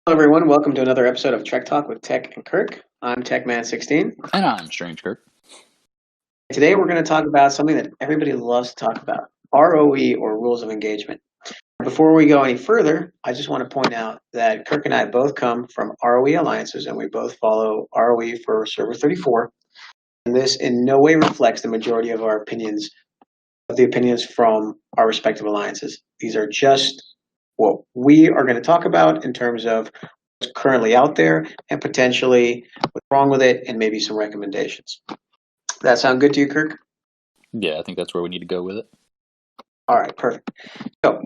Hello, everyone. Welcome to another episode of Trek Talk with Tech and Kirk. I'm TechMan16. And I'm Strange Kirk. Today, we're going to talk about something that everybody loves to talk about, ROE, or Rules of Engagement. Before we go any further, I just want to point out that Kirk and I both come from ROE alliances, and we both follow ROE for Server 34. And this in no way reflects the majority of our opinions, of the opinions from our respective alliances. These are just what we are going to talk about in terms of currently out there and potentially what's wrong with it and maybe some recommendations. That sound good to you, Kirk? Yeah, I think that's where we need to go with it. All right, perfect. So,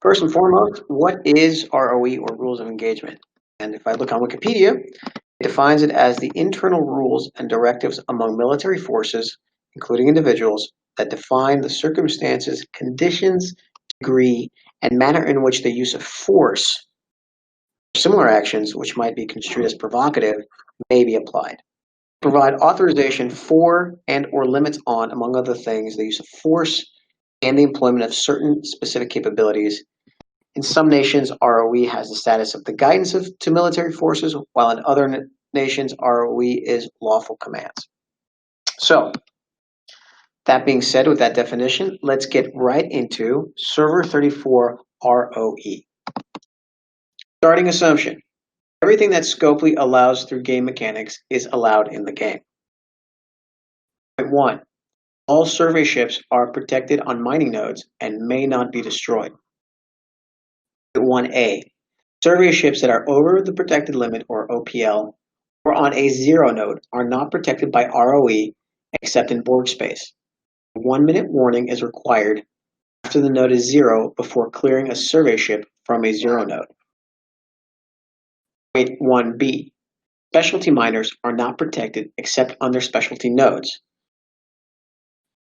first and foremost, what is ROE or Rules of Engagement? And if I look on Wikipedia, it defines it as the internal rules and directives among military forces, including individuals, that define the circumstances, conditions, degree, and manner in which the use of force, similar actions which might be construed as provocative, may be applied. Provide authorization for and or limits on, among other things, the use of force and the employment of certain specific capabilities. In some nations, ROE has the status of the guidance to military forces, while in other nations, ROE is lawful commands. So, that being said, with that definition, let's get right into Server 34 ROE. Starting assumption. Everything that Scopely allows through game mechanics is allowed in the game. Point 1. All survey ships are protected on mining nodes and may not be destroyed. 1A. Survey ships that are over the protected limit, or OPL, or on a zero node are not protected by ROE except in Borg space. A 1-minute warning is required after the node is zero before clearing a survey ship from a zero node. Point 1B. Specialty miners are not protected except on their specialty nodes.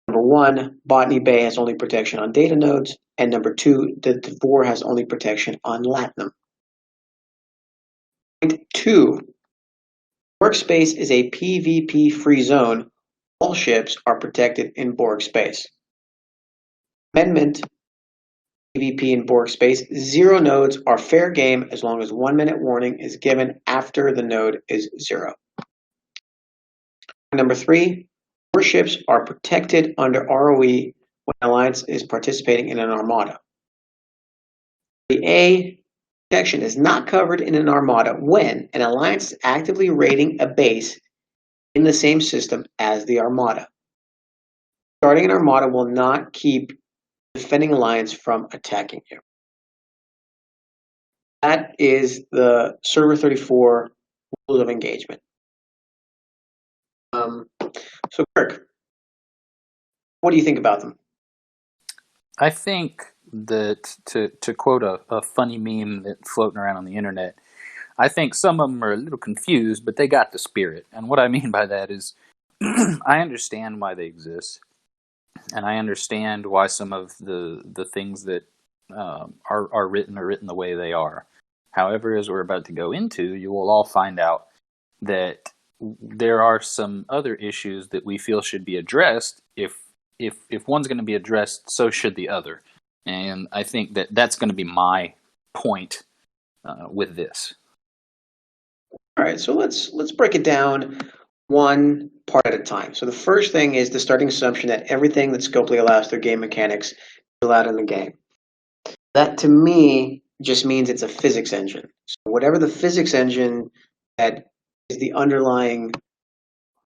Number 1, Botany Bay has only protection on data nodes, and number 2, the Devore has only protection on Latinum. Point 2, Workspace is a PvP-free zone. All ships are protected in Borg space. Amendment, PvP in Borg space, zero nodes are fair game as long as 1-minute warning is given after the node is zero. Number 3, warships are protected under ROE when an alliance is participating in an armada. The A protection is not covered in an armada when an alliance is actively raiding a base in the same system as the armada. Starting an armada will not keep the defending alliance from attacking you. That is the Server 34 rules of engagement. So, Kirk, what do you think about them? I think that, to quote a funny meme that's floating around on the internet, I think some of them are a little confused, but they got the spirit. And what I mean by that is I understand why they exist, and I understand why some of the things that are written the way they are. However, as we're about to go into, you will all find out that there are some other issues that we feel should be addressed. If one's going to be addressed, so should the other. And I think that that's going to be my point with this. All right, so let's break it down one part at a time. So the first thing is the starting assumption that everything that Scopely allows through game mechanics is allowed in the game. That to me just means it's a physics engine. So whatever the physics engine that is the underlying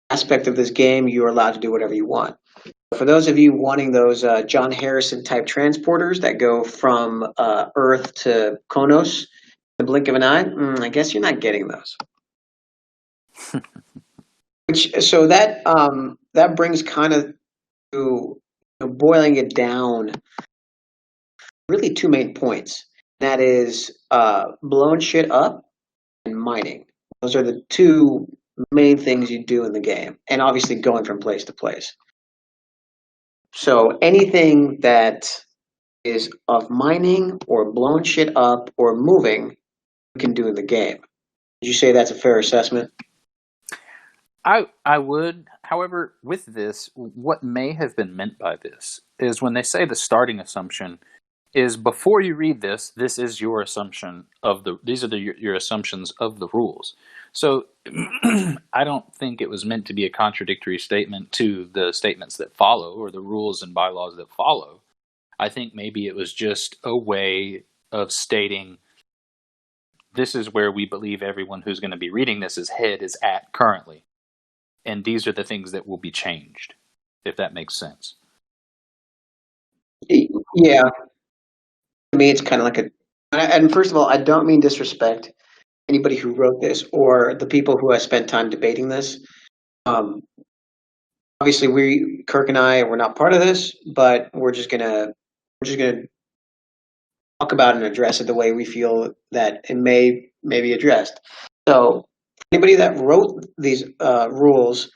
aspect of this game, you're allowed to do whatever you want. For those of you wanting those John Harrison type transporters that go from Earth to Konos in the blink of an eye, I guess you're not getting those. So that brings kind of to boiling it down, really two main points. That is blowing shit up and mining. Those are the two main things you do in the game, and obviously going from place to place. So anything that is of mining or blowing shit up or moving, you can do in the game. Would you say that's a fair assessment? I would, however, with this, what may have been meant by this is when they say the starting assumption is before you read this, this is your assumption of these are your assumptions of the rules. So I don't think it was meant to be a contradictory statement to the statements that follow or the rules and bylaws that follow. I think maybe it was just a way of stating this is where we believe everyone who's going to be reading this head is at currently. And these are the things that will be changed, if that makes sense. Yeah, to me, it's kind of like and first of all, I don't mean disrespect anybody who wrote this or the people who have spent time debating this. Um, obviously, Kirk and I, we're not part of this, but we're just gonna talk about and address it the way we feel that it may be addressed. So, anybody that wrote these rules,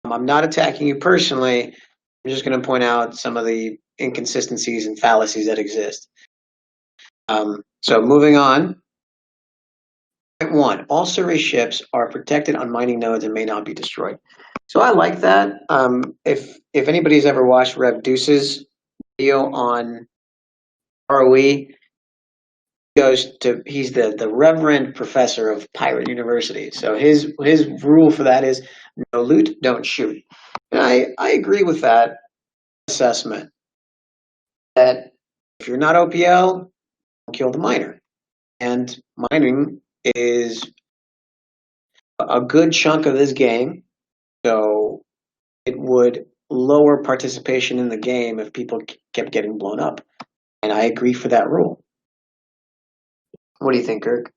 I'm not attacking you personally. I'm just going to point out some of the inconsistencies and fallacies that exist. So, moving on. Point one: all survey ships are protected on mining nodes and may not be destroyed. So I like that. If anybody's ever watched Rev Deuce's video on ROE, he's the Reverend Professor of Pirate University. So his rule for that is no loot, don't shoot. And I agree with that assessment. That if you're not OPL, don't kill the miner. And mining is a good chunk of this game. So it would lower participation in the game if people kept getting blown up. And I agree for that rule. What do you think, Kirk?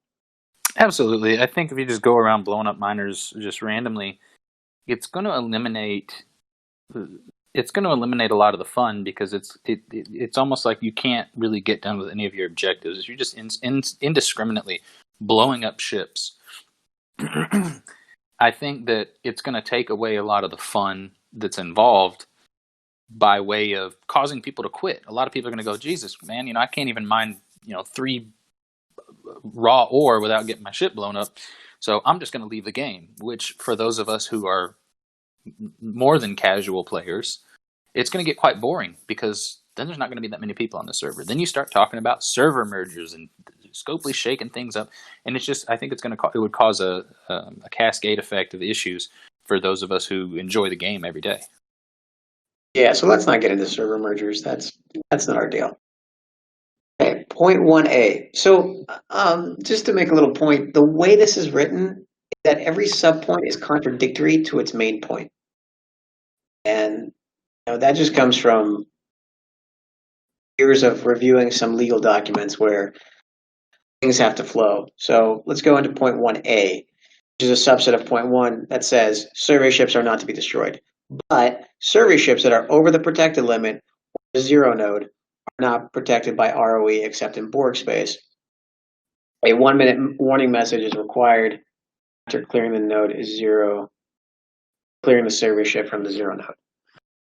Absolutely. I think if you just go around blowing up miners just randomly, it's going to eliminate a lot of the fun because it's almost like you can't really get done with any of your objectives. If you're just indiscriminately blowing up ships, I think that it's going to take away a lot of the fun that's involved by way of causing people to quit. A lot of people are going to go, Jesus, man, I can't even mine, 3 raw ore without getting my ship blown up. So I'm just going to leave the game, which for those of us who are more than casual players, it's going to get quite boring because then there's not going to be that many people on the server. Then you start talking about server mergers and Scopely shaking things up, and it's just I think it would cause a cascade effect of issues for those of us who enjoy the game every day. Yeah, so let's not get into server mergers. That's not our deal. Okay, point 1A. So just to make a little point, the way this is written is that every subpoint is contradictory to its main point. And that just comes from years of reviewing some legal documents where things have to flow. So let's go into point 1A, which is a subset of point 1 that says survey ships are not to be destroyed. But survey ships that are over the protected limit or the zero node are not protected by ROE except in Borg space. A 1-minute warning message is required after clearing the node is zero, clearing the survey ship from the zero node.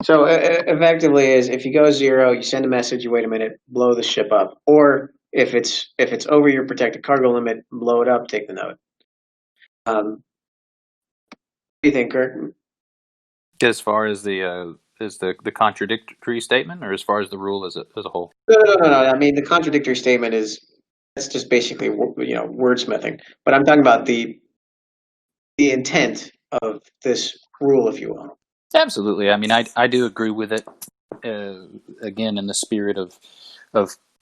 So effectively is if you go zero, you send a message, you wait a minute, blow the ship up. Or if it's over your protected cargo limit, blow it up, take the node. What do you think, Kirk? As far as the contradictory statement, or as far as the rule as a whole? No. I mean, the contradictory statement that's just basically wordsmithing. But I'm talking about the intent of this rule, if you will. Absolutely. I mean, I do agree with it. Again, in the spirit of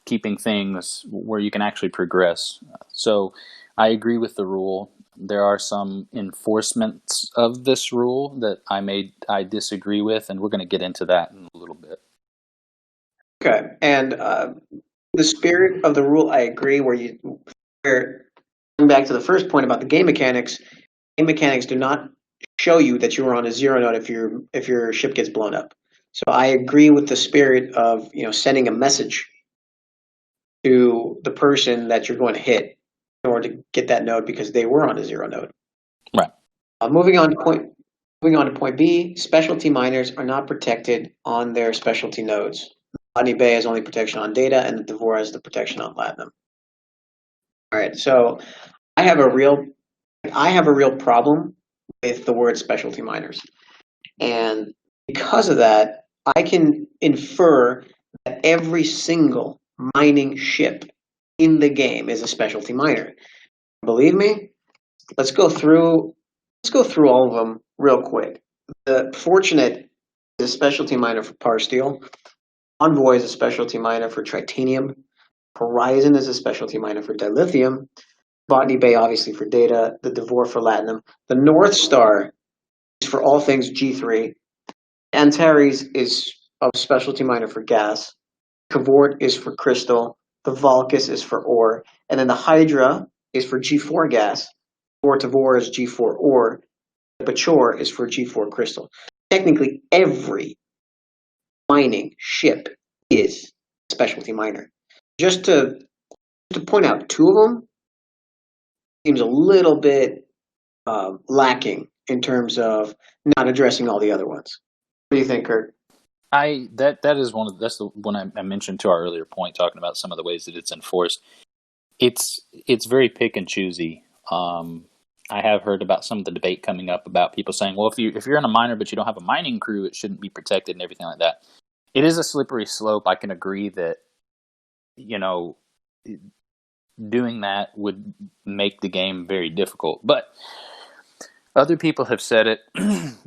keeping things where you can actually progress. So, I agree with the rule. There are some enforcements of this rule that I disagree with, and we're going to get into that in a little bit. Okay, and the spirit of the rule, I agree. Where going back to the first point about the game mechanics do not show you that you are on a zero node if your ship gets blown up. So I agree with the spirit of sending a message to the person that you're going to hit in order to get that node because they were on a zero node. Right. Moving on to point B, specialty miners are not protected on their specialty nodes. Botany Bay has only protection on data, and the Devore has the protection on Latinum. All right, so I have a real problem with the word specialty miners. And because of that, I can infer that every single mining ship in the game is a specialty miner. Believe me, let's go through all of them real quick. The Fortunate is a specialty miner for par steel. Envoy is a specialty miner for titanium. Horizon is a specialty miner for dilithium. Botany Bay, obviously, for data. The Devore for latinum. The North Star is for all things G3. Antares is a specialty miner for gas. Cavort is for crystal. The Valkis is for ore. And then the Hydra is for G4 gas. Tavor is G4 ore. The Pachor is for G4 crystal. Technically, every mining ship is a specialty miner. Just to point out two of them seems a little bit lacking in terms of not addressing all the other ones. What do you think, Kirk? That is that's the one I mentioned to our earlier point, talking about some of the ways that it's enforced. It's very pick and choosy. I have heard about some of the debate coming up about people saying, well, if you're in a miner but you don't have a mining crew, it shouldn't be protected and everything like that. It is a slippery slope. I can agree that, doing that would make the game very difficult. But other people have said it.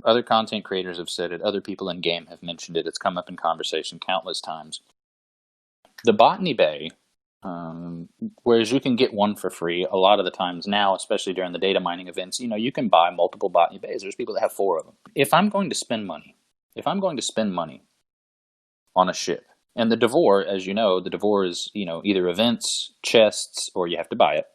Other content creators have said it. Other people in game have mentioned it. It's come up in conversation countless times. The Botany Bay, whereas you can get one for free a lot of the times now, especially during the data mining events, you can buy multiple Botany Bays. There's people that have 4 of them. If I'm going to spend money on a ship, and the Devore, as you know, the Devore is, either events, chests, or you have to buy it.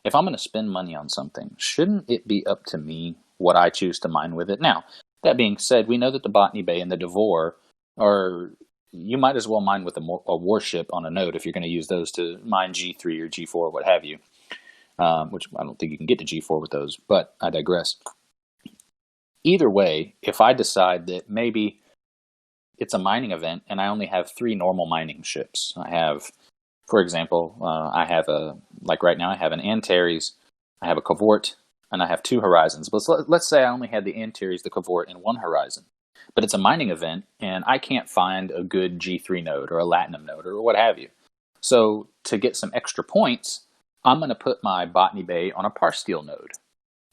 If I'm going to spend money on something, shouldn't it be up to me what I choose to mine with it? Now, that being said, we know that the Botany Bay and the Devore are, you might as well mine with a warship on a node if you're going to use those to mine G3 or G4 or what have you, which I don't think you can get to G4 with those, but I digress. Either way, if I decide that maybe it's a mining event and I only have 3 normal mining ships, I have, for example, like right now I have an Antares, I have a Cavort, and I have 2 Horizons. But let's say I only had the Antares, the Cavort, and 1 Horizon. But it's a mining event, and I can't find a good G3 node or a Latinum node or what have you. So to get some extra points, I'm going to put my Botany Bay on a Parsteel node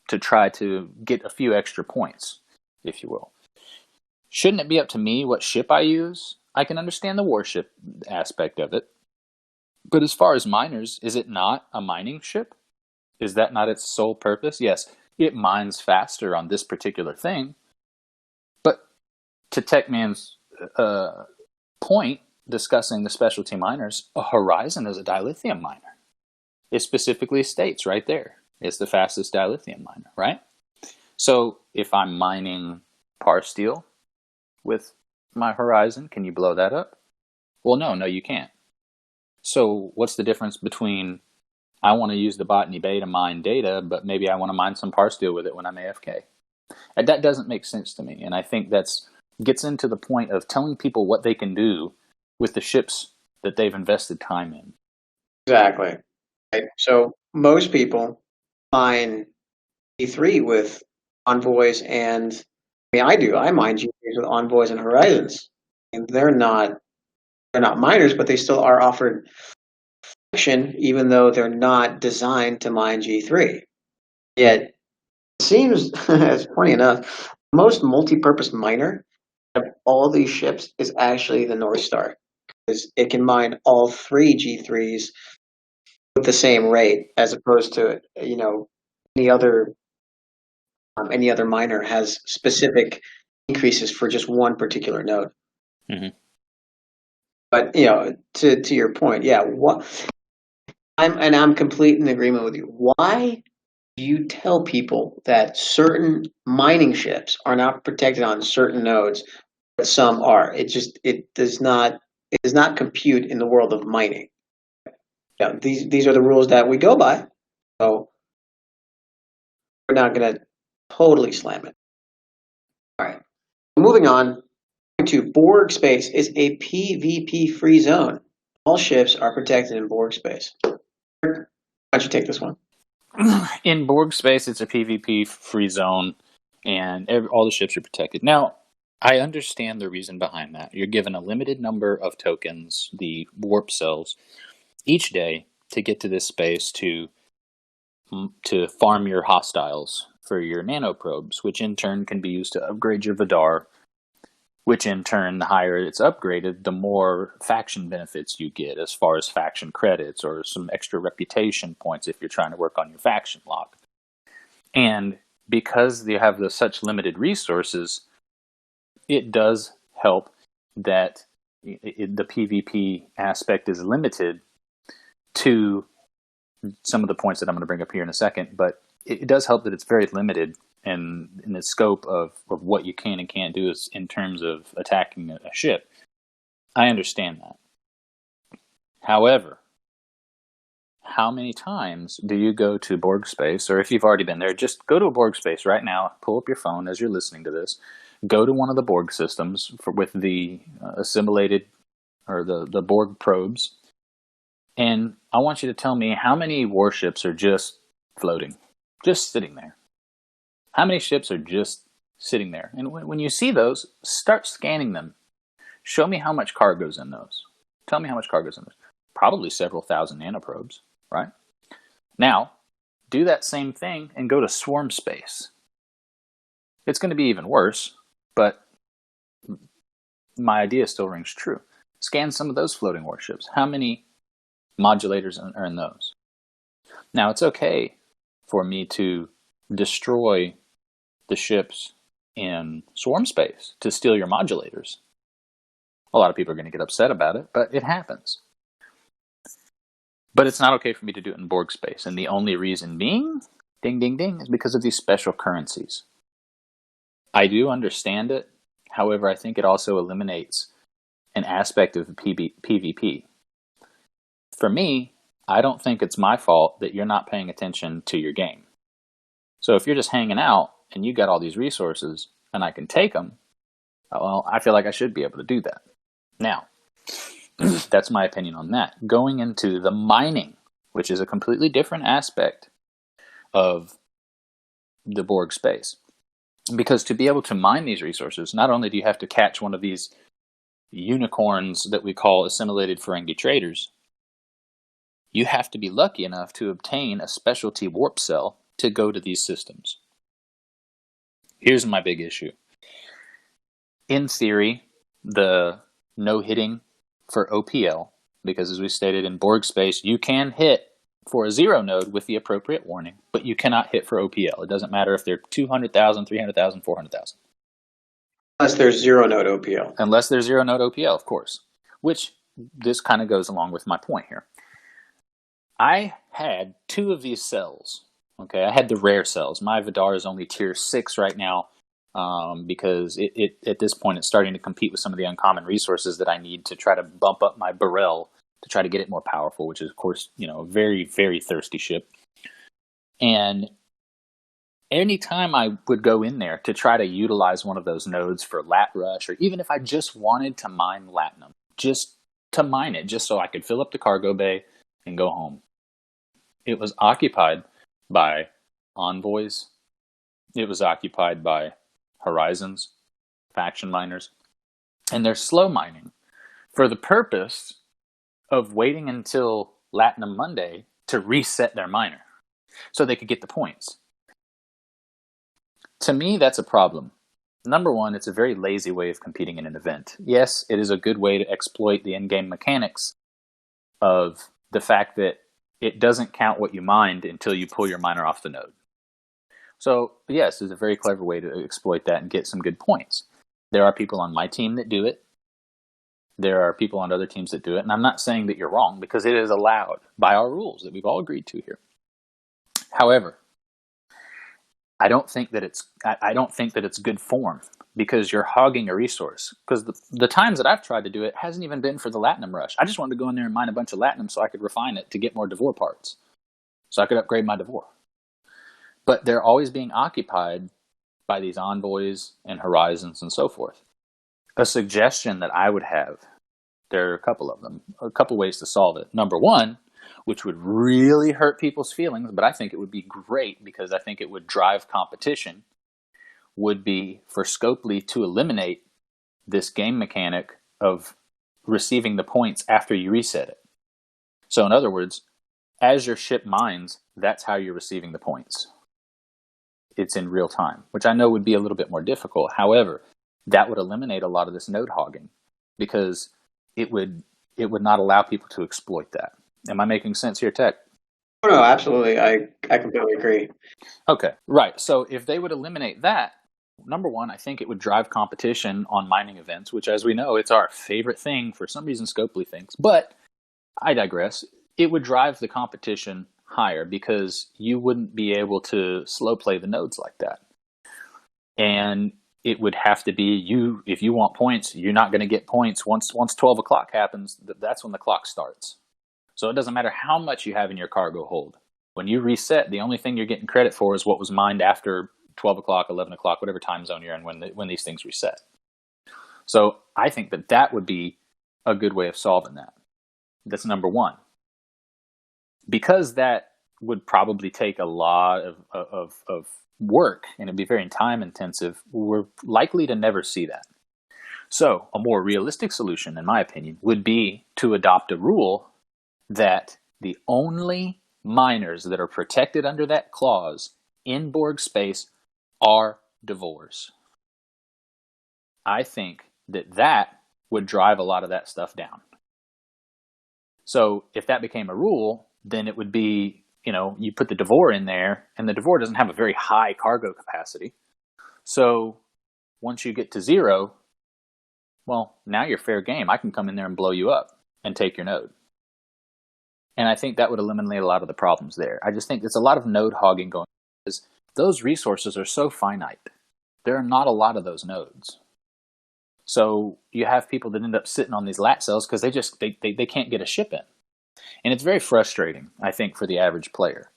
to try to get a few extra points, if you will. Shouldn't it be up to me what ship I use? I can understand the warship aspect of it. But as far as miners, is it not a mining ship? Is that not its sole purpose? Yes, it mines faster on this particular thing. But to Techman's point, discussing the specialty miners, a Horizon is a dilithium miner. It specifically states right there, it's the fastest dilithium miner, right? So if I'm mining Parsteel with my Horizon, can you blow that up? Well, no, you can't. So what's the difference between I want to use the Botany Bay to mine data, but maybe I want to mine some Parsteel with it when I'm AFK? And that doesn't make sense to me. And I think that's gets into the point of telling people what they can do with the ships that they've invested time in. Exactly. Right. So most people mine G3 with envoys, and I do. I mine G3s with envoys and horizons, and they're not miners, but they still are offered protection, even though they're not designed to mine G3. Yet it seems, as funny enough, most multi-purpose miner of all these ships is actually the North Star, because it can mine all 3 G3s with the same rate, as opposed to any other miner has specific increases for just one particular node. Mm-hmm. But to your point, yeah, I'm completely in agreement with you. Why do you tell people that certain mining ships are not protected on certain nodes, but some are? It does not compute in the world of mining. Yeah, these are the rules that we go by. So we're not going to totally slam it. All right. Moving on to Borg space is a PvP free zone. All ships are protected in Borg space. Why don't you take this one? In Borg space, it's a PvP free zone, and all the ships are protected. Now, I understand the reason behind that. You're given a limited number of tokens, the warp cells, each day to get to this space to farm your hostiles for your nanoprobes, which in turn can be used to upgrade your Vidar, which in turn, the higher it's upgraded, the more faction benefits you get as far as faction credits or some extra reputation points if you're trying to work on your faction lock. And because they have such limited resources, it does help that the PvP aspect is limited to some of the points that I'm going to bring up here in a second, but it does help that it's very limited in the scope of what you can and can't do is in terms of attacking a ship. I understand that. However, how many times do you go to Borg space, or if you've already been there, just go to a Borg space right now, pull up your phone as you're listening to this, go to one of the Borg systems with the assimilated, or the Borg probes, and I want you to tell me how many warships are just floating, just sitting there. How many ships are just sitting there? And when you see those, start scanning them. Show me how much cargo's in those. Tell me how much cargo's in those. Probably several thousand nanoprobes, right? Now, do that same thing and go to swarm space. It's going to be even worse, but my idea still rings true. Scan some of those floating warships. How many modulators are in those? Now, it's okay for me to destroy the ships in swarm space to steal your modulators. A lot of people are going to get upset about it, but it happens. But it's not okay for me to do it in Borg space. And the only reason being, ding, ding, ding, is because of these special currencies. I do understand it. However, I think it also eliminates an aspect of the PvP. For me, I don't think it's my fault that you're not paying attention to your game. So if you're just hanging out and you got all these resources and I can take them, well, I feel like I should be able to do that. Now, that's my opinion on that. Going into the mining, which is a completely different aspect of the Borg space. Because to be able to mine these resources, not only do you have to catch one of these unicorns that we call assimilated Ferengi traders, you have to be lucky enough to obtain a specialty warp cell to go to these systems. Here's my big issue. In theory, the no hitting for OPL, because as we stated in Borg space, you can hit for a 0 node with the appropriate warning, but you cannot hit for OPL. It doesn't matter if they're 200,000, 300,000, 400,000. Unless there's 0 node OPL. Unless there's 0 node OPL, of course. Which this kind of goes along with my point here. I had 2 of these cells. Okay, I had the rare cells. My Vidar is only tier 6 right now because it at this point it's starting to compete with some of the uncommon resources that I need to try to bump up my Burrell to try to get it more powerful, which is, of course, a very, very thirsty ship. And anytime I would go in there to try to utilize one of those nodes for Lat Rush, or even if I just wanted to mine Latinum, just to mine it, just so I could fill up the cargo bay and go home, it was occupied by envoys. It was occupied by Horizons, faction miners, and they're slow mining for the purpose of waiting until Latinum Monday to reset their miner so they could get the points. To me, that's a problem. Number one, it's a very lazy way of competing in an event. Yes, it is a good way to exploit the in-game mechanics of the fact that it doesn't count what you mined until you pull your miner off the node. So, yes, it's a very clever way to exploit that and get some good points. There are people on my team that do it. There are people on other teams that do it. And I'm not saying that you're wrong, because it is allowed by our rules that we've all agreed to here. However, I don't think that it's good form, because you're hogging a resource. Because the times that I've tried to do it hasn't even been for the Latinum rush. I just wanted to go in there and mine a bunch of Latinum so I could refine it to get more Devore parts, so I could upgrade my Devore. But they're always being occupied by these envoys and Horizons and so forth. A suggestion that I would have, there are a couple of them, a couple ways to solve it. Number one, which would really hurt people's feelings, but I think it would be great because I think it would drive competition, would be for Scopely to eliminate this game mechanic of receiving the points after you reset it. So in other words, as your ship mines, that's how you're receiving the points. It's in real time, which I know would be a little bit more difficult. However, that would eliminate a lot of this node hogging because it would not allow people to exploit that. Am I making sense here, Tech? Oh, no, absolutely. I completely agree. Okay, right. So if they would eliminate that, number one, I think it would drive competition on mining events, which, as we know, it's our favorite thing. For some reason, Scopely thinks. But I digress. It would drive the competition higher because you wouldn't be able to slow play the nodes like that. And it would have to be you, if you want points, you're not going to get points. Once 12 o'clock happens, that's when the clock starts. So it doesn't matter how much you have in your cargo hold. When you reset, the only thing you're getting credit for is what was mined after 12 o'clock, 11 o'clock, whatever time zone you're in when these things reset. So I think that would be a good way of solving that. That's number one. Because that would probably take a lot of work and it'd be very time intensive, we're likely to never see that. So a more realistic solution, in my opinion, would be to adopt a rule that the only miners that are protected under that clause in Borg space are Devores. I think that would drive a lot of that stuff down. So if that became a rule, then it would be, you put the Devore in there, and the Devore doesn't have a very high cargo capacity. So once you get to 0, well, now you're fair game. I can come in there and blow you up and take your node. And I think that would eliminate a lot of the problems there. I just think there's a lot of node hogging going on because those resources are so finite. There are not a lot of those nodes. So you have people that end up sitting on these lat cells because they can't get a ship in. And it's very frustrating, I think, for the average player,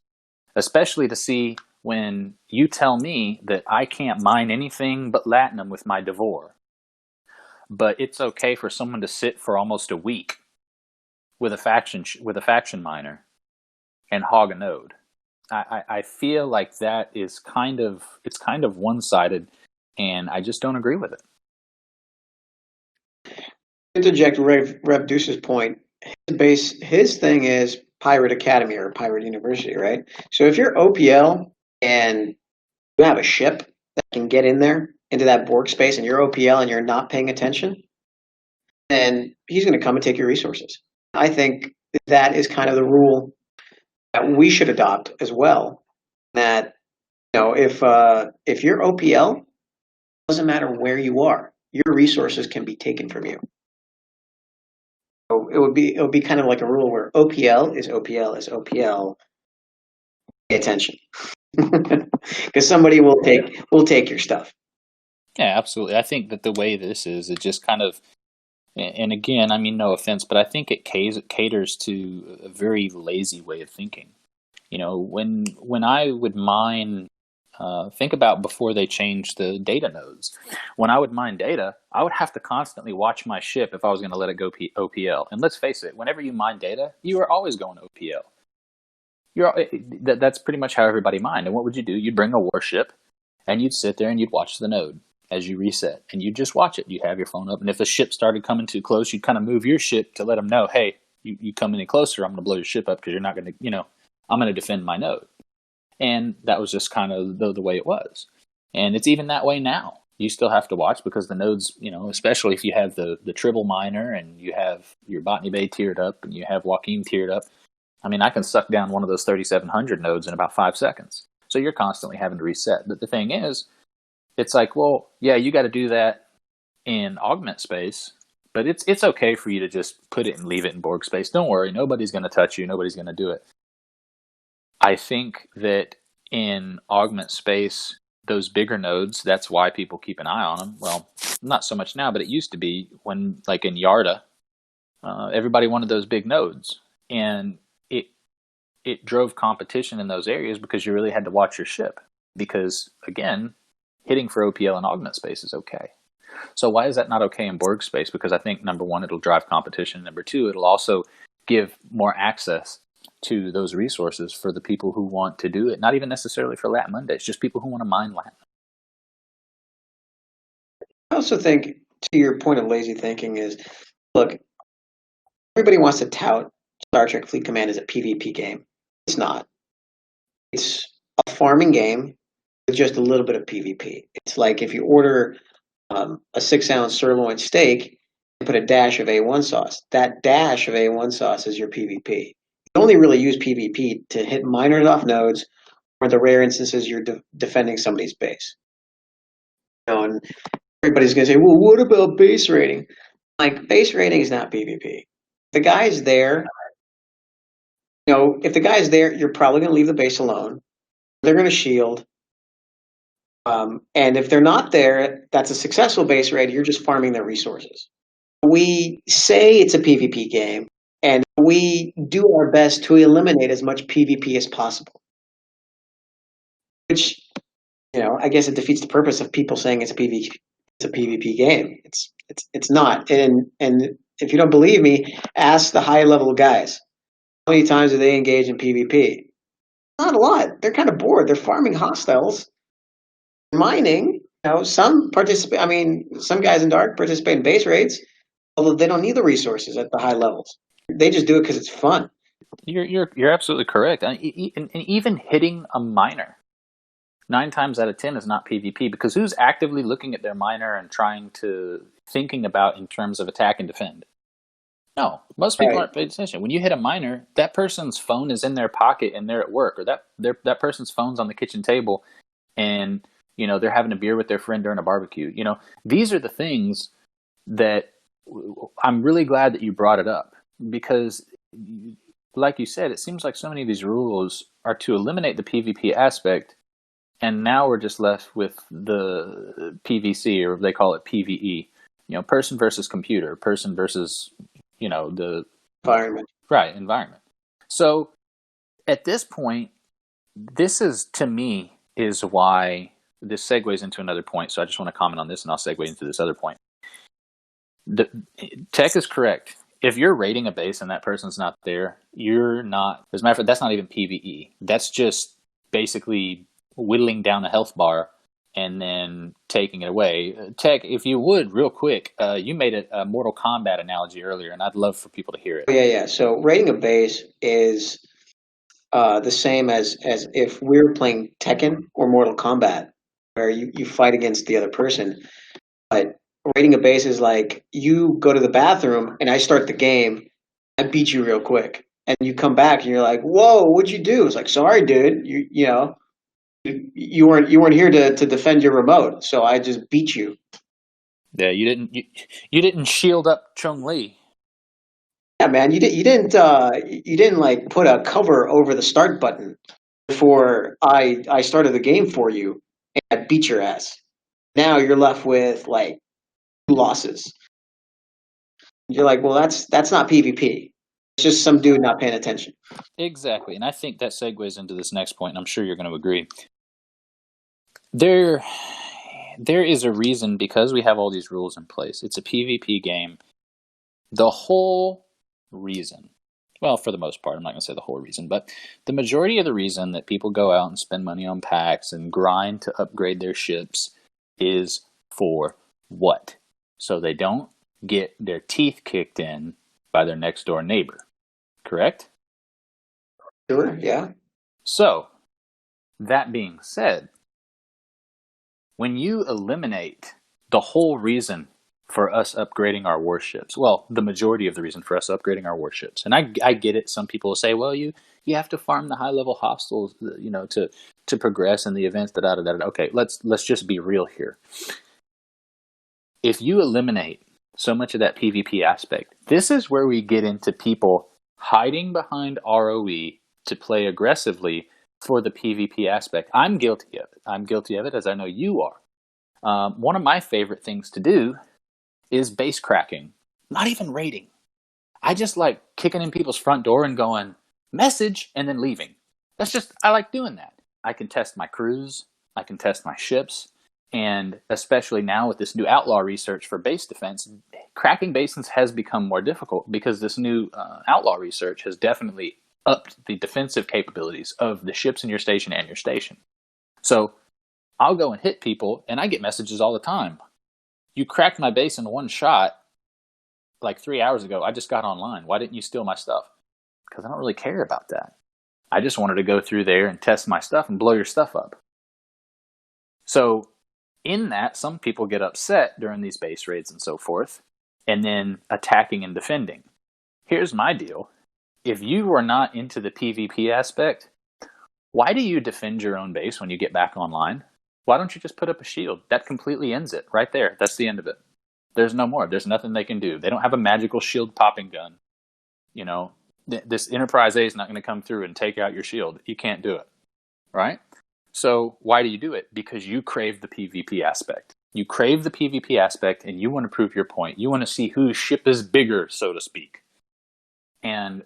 especially to see when you tell me that I can't mine anything but latinum with my Devore, but it's okay for someone to sit for almost a week with a faction miner and hog a node. I feel like that is kind of one-sided, and I just don't agree with it. Interject Rev Deuce's point. His thing is Pirate Academy or Pirate University, right? So if you're OPL and you have a ship that can get in there into that Borg space and you're OPL and you're not paying attention, then he's going to come and take your resources. I think that is kind of the rule that we should adopt as well. That if you're OPL, it doesn't matter where you are, your resources can be taken from you. So it would be kind of like a rule where OPL is OPL is OPL. Pay attention, because somebody will take your stuff. Yeah, absolutely. I think that the way this is, it just kind of, and again, I mean, no offense, but I think it caters to a very lazy way of thinking. When I would mine, think about before they changed the data nodes. When I would mine data, I would have to constantly watch my ship if I was going to let it go OPL. And let's face it, whenever you mine data, you are always going OPL. That's pretty much how everybody mined. And what would you do? You'd bring a warship, and you'd sit there and you'd watch the node as you reset, and you'd just watch it. You'd have your phone up, and if the ship started coming too close, you'd kind of move your ship to let them know, hey, you come any closer, I'm going to blow your ship up because you're not going to, I'm going to defend my node. And that was just kind of the way it was. And it's even that way now. You still have to watch because the nodes, especially if you have the Tribble miner and you have your Botany Bay tiered up and you have Joaquin tiered up. I mean, I can suck down one of those 3,700 nodes in about 5 seconds. So you're constantly having to reset. But the thing is, it's like, well, yeah, you got to do that in augment space, but it's okay for you to just put it and leave it in Borg space. Don't worry, nobody's going to touch you. Nobody's going to do it. I think that in augment space, those bigger nodes, that's why people keep an eye on them. Well, not so much now, but it used to be when, like in Yarda, everybody wanted those big nodes. And it drove competition in those areas because you really had to watch your ship. Because, again, hitting for OPL in augment space is okay. So why is that not okay in Borg space? Because I think, number one, it'll drive competition. Number two, it'll also give more access to those resources for the people who want to do it. Not even necessarily for Lat Mondays, just people who want to mine Lat. I also think to your point of lazy thinking is, look, everybody wants to tout Star Trek Fleet Command as a PvP game. It's not. It's a farming game with just a little bit of PvP. It's like if you order a 6-ounce sirloin steak and put a dash of A1 sauce. That dash of A1 sauce is your PvP. You only really use PvP to hit miners off nodes or the rare instances you're defending somebody's base. And everybody's going to say, well, what about base raiding? Like, base raiding is not PvP. The guy's there. If the guy's there, you're probably going to leave the base alone. They're going to shield. And if they're not there, that's a successful base raid. You're just farming their resources. We say it's a PvP game, and we do our best to eliminate as much PvP as possible. Which, I guess it defeats the purpose of people saying it's a PvP game. It's not. And if you don't believe me, ask the high level guys. How many times do they engage in PvP? Not a lot. They're kind of bored. They're farming hostiles, mining. Some participate. I mean, some guys in Dark participate in base raids, although they don't need the resources at the high levels. They just do it because it's fun. You're absolutely correct. And even hitting a miner 9 times out of 10 is not PvP, because who's actively looking at their miner and thinking about in terms of attack and defend? No, most people aren't paying attention. When you hit a miner, that person's phone is in their pocket and they're at work, or that person's phone's on the kitchen table, and they're having a beer with their friend during a barbecue. These are the things that I'm really glad that you brought it up, because, like you said, it seems like so many of these rules are to eliminate the PvP aspect, and now we're just left with the PvC, or they call it PvE. Person versus computer, person versus the environment. Right, environment. So at this point, this is, to me, is why this segues into another point. So I just want to comment on this, and I'll segue into this other point. Tech is correct. If you're raiding a base and that person's not there, you're not. As a matter of fact, that's not even PvE. That's just basically whittling down a health bar and then taking it away. Tech, if you would, real quick, you made a Mortal Kombat analogy earlier, and I'd love for people to hear it. Yeah. So raiding a base is the same as if we were playing Tekken or Mortal Kombat, where you fight against the other person. But raiding a base is like you go to the bathroom and I start the game, I beat you real quick, and you come back and you're like, "Whoa, what'd you do?" It's like, "Sorry, dude, you weren't here to defend your remote, so I just beat you." Yeah, you didn't shield up Chung Li. Yeah, man, you didn't like put a cover over the start button before I started the game for you and I beat your ass. Now you're left with like 2 losses. You're like, well, that's not PvP. It's just some dude not paying attention. Exactly, and I think that segues into this next point, and I'm sure you're going to agree. There is a reason, because we have all these rules in place. It's a PvP game. The whole reason, well, for the most part, I'm not going to say the whole reason, but the majority of the reason that people go out and spend money on packs and grind to upgrade their ships is for what? So they don't get their teeth kicked in by their next door neighbor. Correct? Sure, yeah. So, that being said, when you eliminate the whole reason for us upgrading our warships, well, the majority of the reason for us upgrading our warships, and I get it. Some people will say, well, you have to farm the high level hostiles, to progress in the events. Okay, let's just be real here. If you eliminate so much of that PvP aspect, this is where we get into people hiding behind ROE to play aggressively for the PvP aspect. I'm guilty of it, as I know you are. One of my favorite things to do is base cracking. Not even raiding. I just like kicking in people's front door and going, message, and then leaving. I like doing that. I can test my crews. I can test my ships. And especially now with this new outlaw research for base defense, cracking bases has become more difficult because this new outlaw research has definitely upped the defensive capabilities of the ships in your station and your station. So I'll go and hit people, and I get messages all the time. You cracked my base in one shot like 3 hours ago. I just got online. Why didn't you steal my stuff? Because I don't really care about that. I just wanted to go through there and test my stuff and blow your stuff up. So in that, some people get upset during these base raids and so forth, and then attacking and defending. Here's my deal. If you are not into the PvP aspect, why do you defend your own base when you get back online? Why don't you just put up a shield? That completely ends it right there. That's the end of it. There's no more. There's nothing they can do. They don't have a magical shield popping gun. You know, this Enterprise A is not going to come through and take out your shield. You can't do it, right? So why do you do it? Because you crave the PvP aspect. You crave the PvP aspect and you want to prove your point. You want to see whose ship is bigger, so to speak. And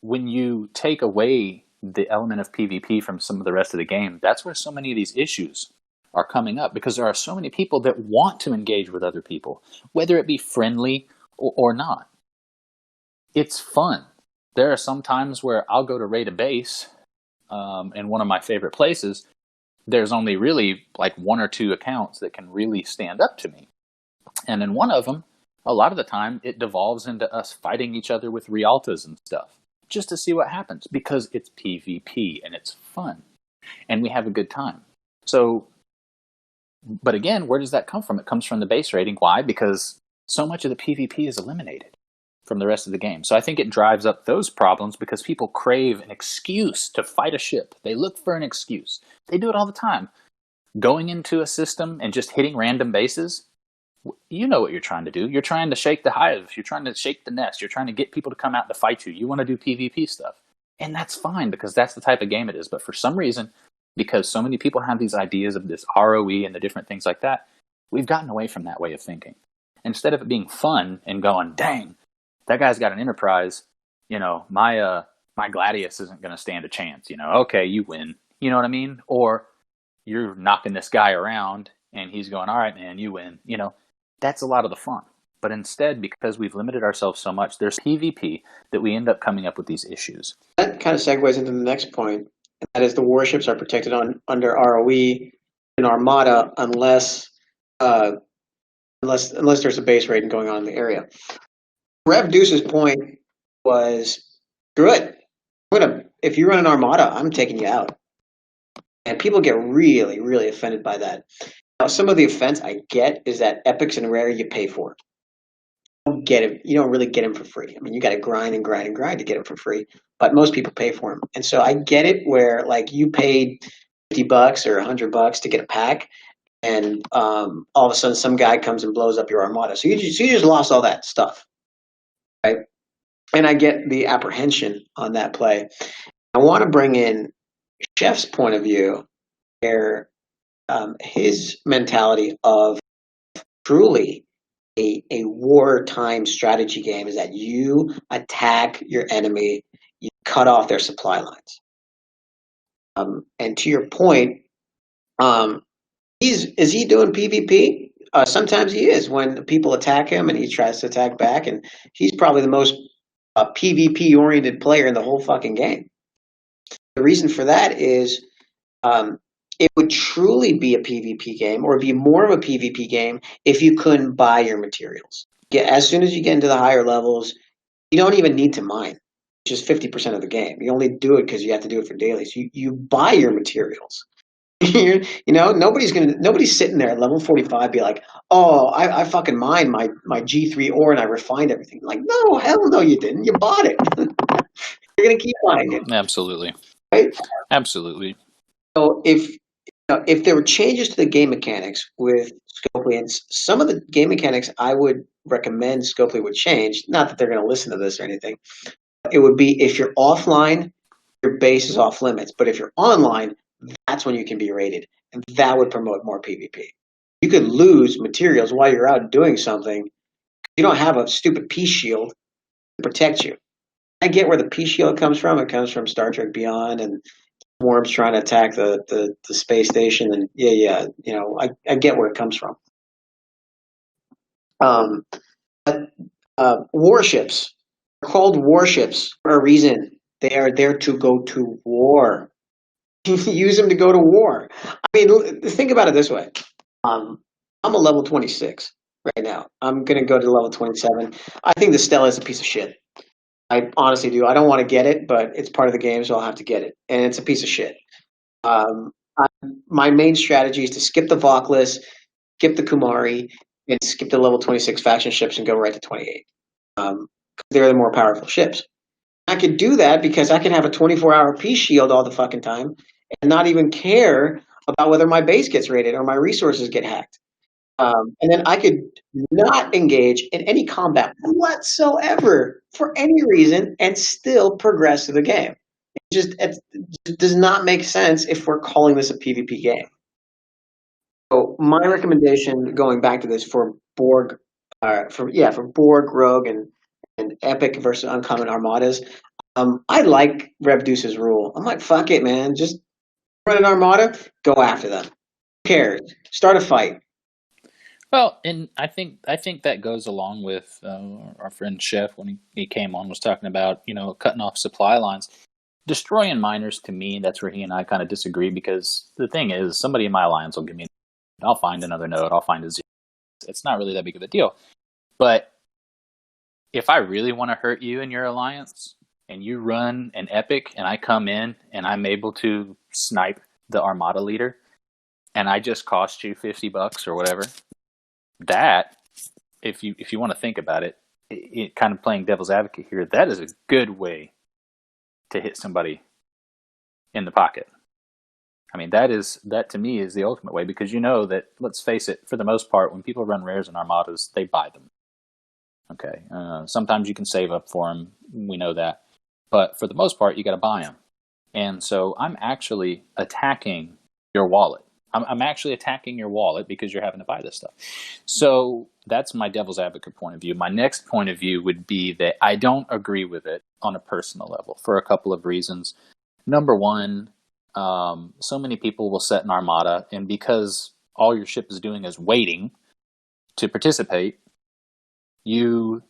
when you take away the element of PvP from some of the rest of the game, that's where so many of these issues are coming up, because there are so many people that want to engage with other people, whether it be friendly or not. It's fun. There are some times where I'll go to raid a base in one of my favorite places. There's only really like one or two accounts that can really stand up to me. And in one of them, a lot of the time, it devolves into us fighting each other with Rialtas and stuff, just to see what happens, because it's PvP and it's fun and we have a good time. So, but again, where does that come from? It comes from the base rating. Why? Because so much of the PvP is eliminated from the rest of the game. So I think it drives up those problems because people crave an excuse to fight a ship. They look for an excuse. They do it all the time. Going into a system and just hitting random bases, you know what you're trying to do. You're trying to shake the hive. You're trying to shake the nest. You're trying to get people to come out to fight you. You want to do PvP stuff. And that's fine because that's the type of game it is. But for some reason, because so many people have these ideas of this ROE and the different things like that, we've gotten away from that way of thinking. Instead of it being fun and going, dang, that guy's got an Enterprise, you know, my Gladius isn't going to stand a chance. You know, okay, you win. You know what I mean? Or you're knocking this guy around and he's going, all right, man, you win. You know, that's a lot of the fun. But instead, because we've limited ourselves so much, there's PvP that we end up coming up with these issues. That kind of segues into the next point. And that is the warships are protected under ROE and Armada unless there's a base raid going on in the area. Rev Deuce's point was, screw it. If you run an Armada, I'm taking you out. And people get really, really offended by that. Now, some of the offense I get is that epics and rare you pay for. You don't get it. You don't really get them for free. I mean, you got to grind and grind and grind to get them for free. But most people pay for them, and so I get it. Where like you paid $50 or $100 to get a pack, and all of a sudden some guy comes and blows up your Armada. So you just lost all that stuff, right? And I get the apprehension on that play. I want to bring in Chef's point of view, where his mentality of truly a wartime strategy game is that you attack your enemy, you cut off their supply lines. And to your point, is he doing PvP? Sometimes he is when people attack him and he tries to attack back, and he's probably the most PvP oriented player in the whole fucking game. The reason for that is it would truly be a PvP game, or be more of a PvP game, if you couldn't buy your materials. As soon as you get into the higher levels, you don't even need to mine, which is 50% of the game. You only do it because you have to do it for dailies. You buy your materials. You know, nobody's sitting there at level 45 be like, oh, I fucking mined my G3 ore and I refined everything. Like, no, hell no, you didn't. You bought it. You're gonna keep buying it. Absolutely. Right? Absolutely. So if there were changes to the game mechanics with Scopely, and some of the game mechanics I would recommend Scopely would change, not that they're going to listen to this or anything, it would be if you're offline, your base is off limits. But if you're online, that's when you can be raided. And that would promote more PvP. You could lose materials while you're out doing something. You don't have a stupid peace shield to protect you. I get where the peace shield comes from. It comes from Star Trek Beyond and Worms trying to attack the space station, and you know, I get where it comes from. Warships are called warships for a reason. They are there to go to war. Use them to go to war. I mean, think about it this way. I'm a level 26 right now. I'm gonna go to level 27. I think the Stella is a piece of shit. I honestly do. I don't want to get it, but it's part of the game, so I'll have to get it. And it's a piece of shit. Um, I, my main strategy is to skip the Voklis, skip the Kumari, and skip the level 26 faction ships and go right to 28. Um, they're the more powerful ships. I could do that because I can have a 24-hour peace shield all the fucking time and not even care about whether my base gets raided or my resources get hacked. And then I could not engage in any combat whatsoever for any reason and still progress through the game. It just does not make sense if we're calling this a PvP game. So my recommendation, going back to this for Borg, for Borg, Rogue, and Epic versus Uncommon Armadas, I like Rev Deuce's rule. I'm like, fuck it, man, just run an Armada, go after them. Who cares? Start a fight. Well, and I think that goes along with our friend Chef when he came on was talking about cutting off supply lines, destroying miners. To me, that's where he and I kind of disagree because the thing is, somebody in my alliance will give me, I'll find another node, I'll find a zero. It's not really that big of a deal. But if I really want to hurt you in your alliance and you run an epic and I come in and I'm able to snipe the Armada leader and I just cost you $50 or whatever, that if you want to think about it, it kind of playing devil's advocate here, that is a good way to hit somebody in the pocket. I mean, that to me is the ultimate way because that, let's face it, for the most part, when people run rares and armadas, they buy them. Okay, sometimes you can save up for them. We know that, but for the most part, you got to buy them. And so I'm actually attacking your wallet. I'm actually attacking your wallet because you're having to buy this stuff. So that's my devil's advocate point of view. My next point of view would be that I don't agree with it on a personal level for a couple of reasons. Number one, so many people will set an armada, and because all your ship is doing is waiting to participate, you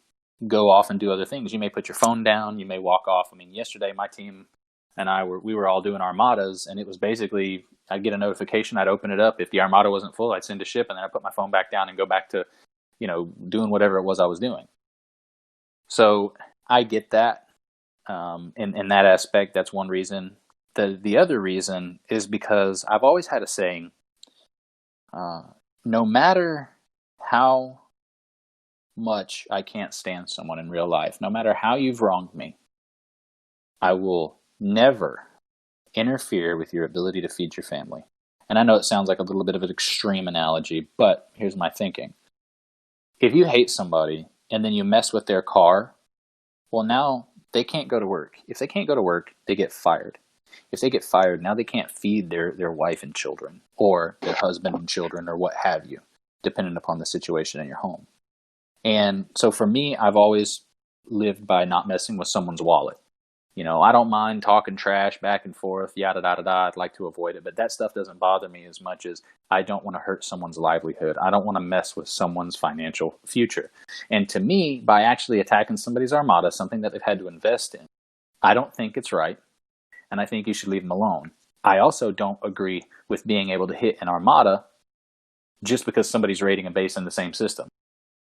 go off and do other things. You may put your phone down. You may walk off. I mean, yesterday my team and we were all doing armadas, and it was basically I'd get a notification, I'd open it up. If the armada wasn't full, I'd send a ship, and then I'd put my phone back down and go back to, doing whatever it was I was doing. So I get that. In that aspect, that's one reason. The other reason is because I've always had a saying, no matter how much I can't stand someone in real life, no matter how you've wronged me, I will never interfere with your ability to feed your family. And I know it sounds like a little bit of an extreme analogy, but here's my thinking. If you hate somebody and then you mess with their car, well, now they can't go to work. If they can't go to work, they get fired. If they get fired, now they can't feed their wife and children or their husband and children or what have you, depending upon the situation in your home. And so for me, I've always lived by not messing with someone's wallet. I don't mind talking trash back and forth, yada, yada, yada. I'd like to avoid it, but that stuff doesn't bother me as much as I don't want to hurt someone's livelihood. I don't want to mess with someone's financial future. And to me, by actually attacking somebody's armada, something that they've had to invest in, I don't think it's right, and I think you should leave them alone. I also don't agree with being able to hit an armada just because somebody's raiding a base in the same system.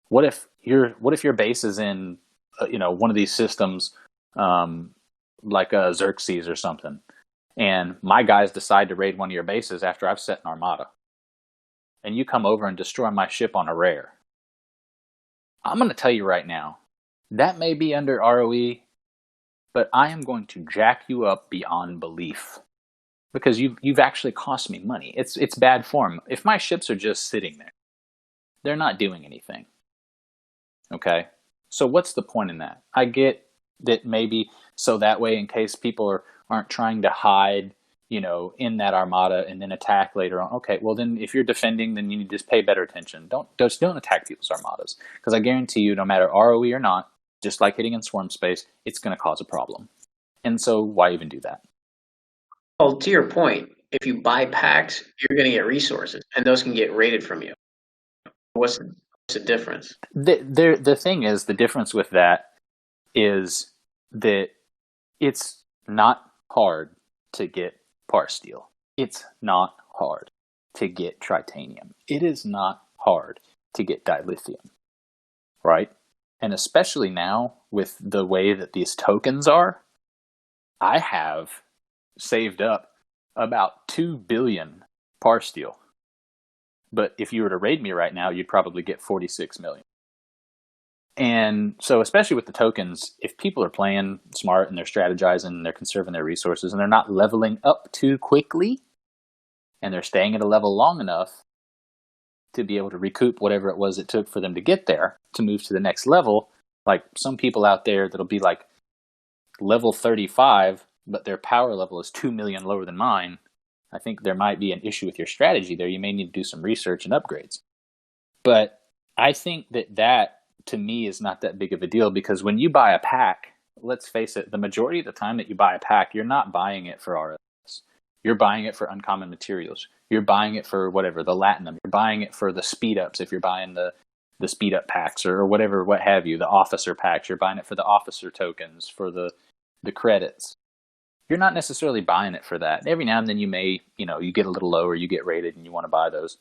What if your base is in one of these systems, like a Xerxes or something, and my guys decide to raid one of your bases after I've set an armada, and you come over and destroy my ship on a rare? I'm going to tell you right now, that may be under ROE, but I am going to jack you up beyond belief because you've actually cost me money. It's bad form. If my ships are just sitting there, they're not doing anything. Okay, so what's the point in that? I get that maybe so that way, in case people aren't trying to hide, in that armada and then attack later on. Okay, well then, if you're defending, then you need to just pay better attention. Don't attack people's armadas, because I guarantee you, no matter ROE or not, just like hitting in swarm space, it's going to cause a problem. And so, why even do that? Well, to your point, if you buy packs, you're going to get resources, and those can get raided from you. What's the difference? The thing is, the difference with that is that it's not hard to get par steel. It's not hard to get tritanium. It is not hard to get dilithium, right? And especially now with the way that these tokens are, I have saved up about 2 billion par steel. But if you were to raid me right now, you'd probably get 46 million. And so, especially with the tokens, if people are playing smart and they're strategizing and they're conserving their resources and they're not leveling up too quickly and they're staying at a level long enough to be able to recoup whatever it was it took for them to get there to move to the next level, like some people out there that'll be like level 35, but their power level is 2 million lower than mine, I think there might be an issue with your strategy there. You may need to do some research and upgrades. But I think that to me is not that big of a deal, because when you buy a pack, let's face it, the majority of the time that you buy a pack, you're not buying it for RS. You're buying it for uncommon materials. You're buying it for whatever, the Latinum. You're buying it for the speed ups if you're buying the speed up packs or whatever, what have you, the officer packs. You're buying it for the officer tokens, for the credits. You're not necessarily buying it for that. Every now and then you may, you get a little lower, you get rated and you want to buy those.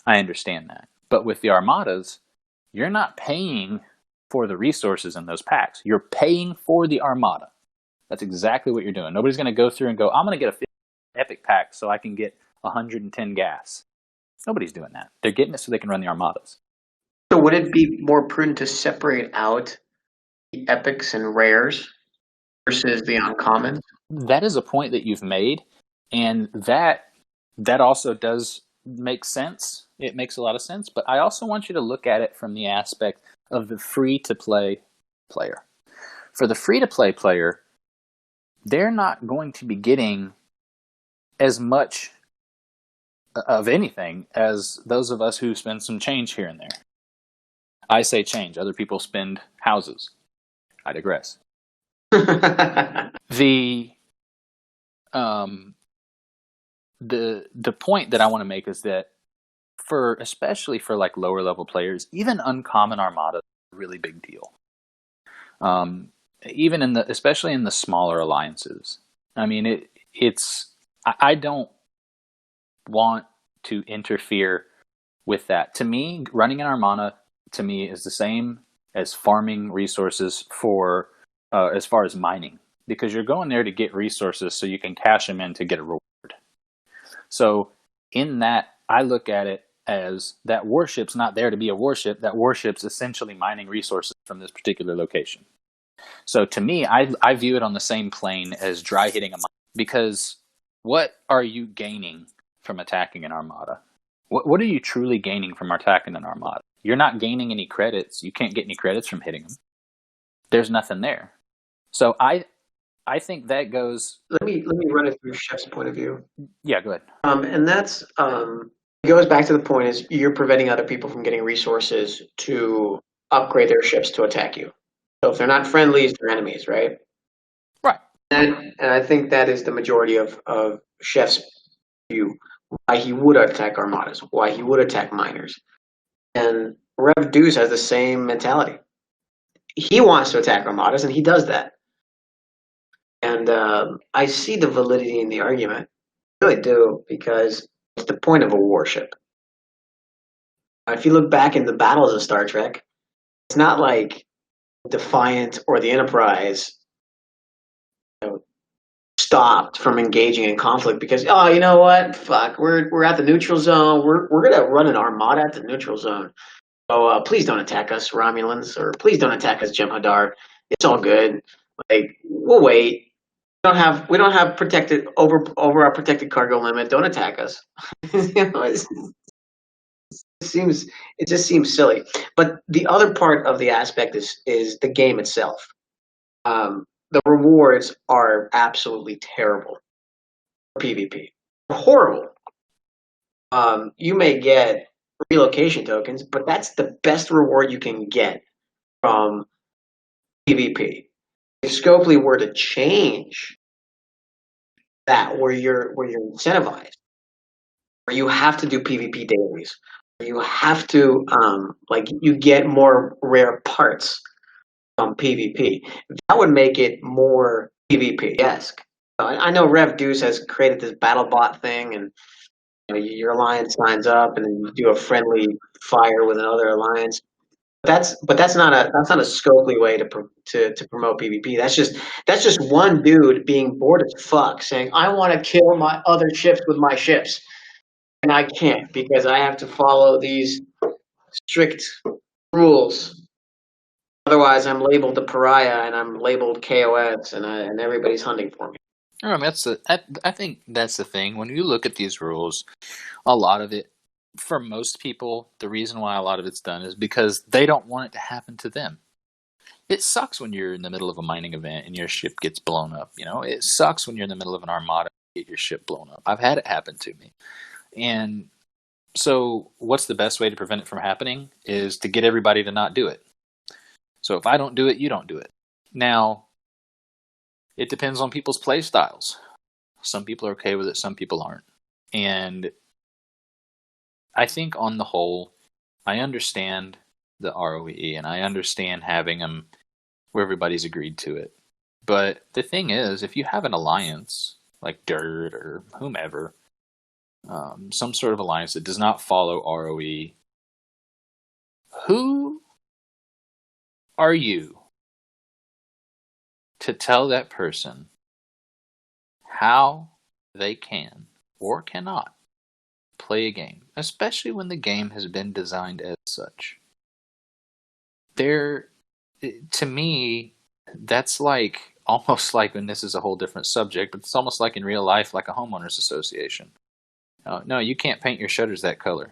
I understand that. But with the armadas, you're not paying for the resources in those packs. You're paying for the armada. That's exactly what you're doing. Nobody's going to go through and go, I'm going to get a epic pack so I can get 110 gas. Nobody's doing that. They're getting it so they can run the armadas. So would it be more prudent to separate out the epics and rares versus the uncommons? That is a point that you've made, and that also does make sense. It makes a lot of sense, but I also want you to look at it from the aspect of the free-to-play player. For the free-to-play player, they're not going to be getting as much of anything as those of us who spend some change here and there. I say change. Other people spend houses. I digress. The point that I want to make is that especially for like lower level players, even uncommon armada is a really big deal. Even especially in the smaller alliances. I mean, I don't want to interfere with that. To me, running an armada to me is the same as farming resources for as far as mining, because you're going there to get resources so you can cash them in to get a reward. So in that, I look at it as that warship's not there to be a warship. That warship's essentially mining resources from this particular location. So to me, I view it on the same plane as dry hitting a mine, because what are you gaining from attacking an armada? What are you truly gaining from attacking an armada? You're not gaining any credits. You can't get any credits from hitting them. There's nothing there. So I think that goes. Let me run it through Chef's point of view. Yeah, go ahead. And that's it goes back to the point is you're preventing other people from getting resources to upgrade their ships to attack you. So if they're not friendlies, they're enemies, right? Right. And I think that is the majority of Chef's view, why he would attack armadas, why he would attack miners. And Rev Deuce has the same mentality. He wants to attack armadas, and he does that. And I see the validity in the argument. I really do, because it's the point of a warship. If you look back in the battles of Star Trek, it's not like Defiant or the Enterprise stopped from engaging in conflict because, oh, you know what? Fuck, we're at the neutral zone. We're gonna run an armada at the neutral zone. So please don't attack us, Romulans, or please don't attack us, Jem'Hadar. It's all good. Like, we'll wait. We don't have protected over our protected cargo limit. Don't attack us. It just seems silly. But the other part of the aspect is the game itself. The rewards are absolutely terrible for PvP. Horrible. You may get relocation tokens, but that's the best reward you can get from PvP. If Scopely were to change that, where you're incentivized, where you have to do PvP dailies, where you have to you get more rare parts from PvP, that would make it more PvP-esque. I know Rev Deuce has created this battle bot thing, and your alliance signs up, and then you do a friendly fire with another alliance. That's not a scopely way to promote PvP. That's just one dude being bored as fuck saying, I want to kill my other ships with my ships, and I can't because I have to follow these strict rules. Otherwise, I'm labeled the pariah and I'm labeled KOS, and everybody's hunting for me. I mean, I think that's the thing. When you look at these rules, a lot of it, for most people, the reason why a lot of it's done is because they don't want it to happen to them. It sucks when you're in the middle of a mining event and your ship gets blown up. It sucks when you're in the middle of an armada and get your ship blown up. I've had it happen to me. And so what's the best way to prevent it from happening is to get everybody to not do it. So if I don't do it, you don't do it. Now, it depends on people's play styles. Some people are okay with it, some people aren't. And I think on the whole, I understand the ROE and I understand having them where everybody's agreed to it. But the thing is, if you have an alliance like Dirt or whomever, some sort of alliance that does not follow ROE, who are you to tell that person how they can or cannot play a game, especially when the game has been designed as such? To me, that's like almost like, and this is a whole different subject, but it's almost like in real life, like a homeowners association. No, you can't paint your shutters that color.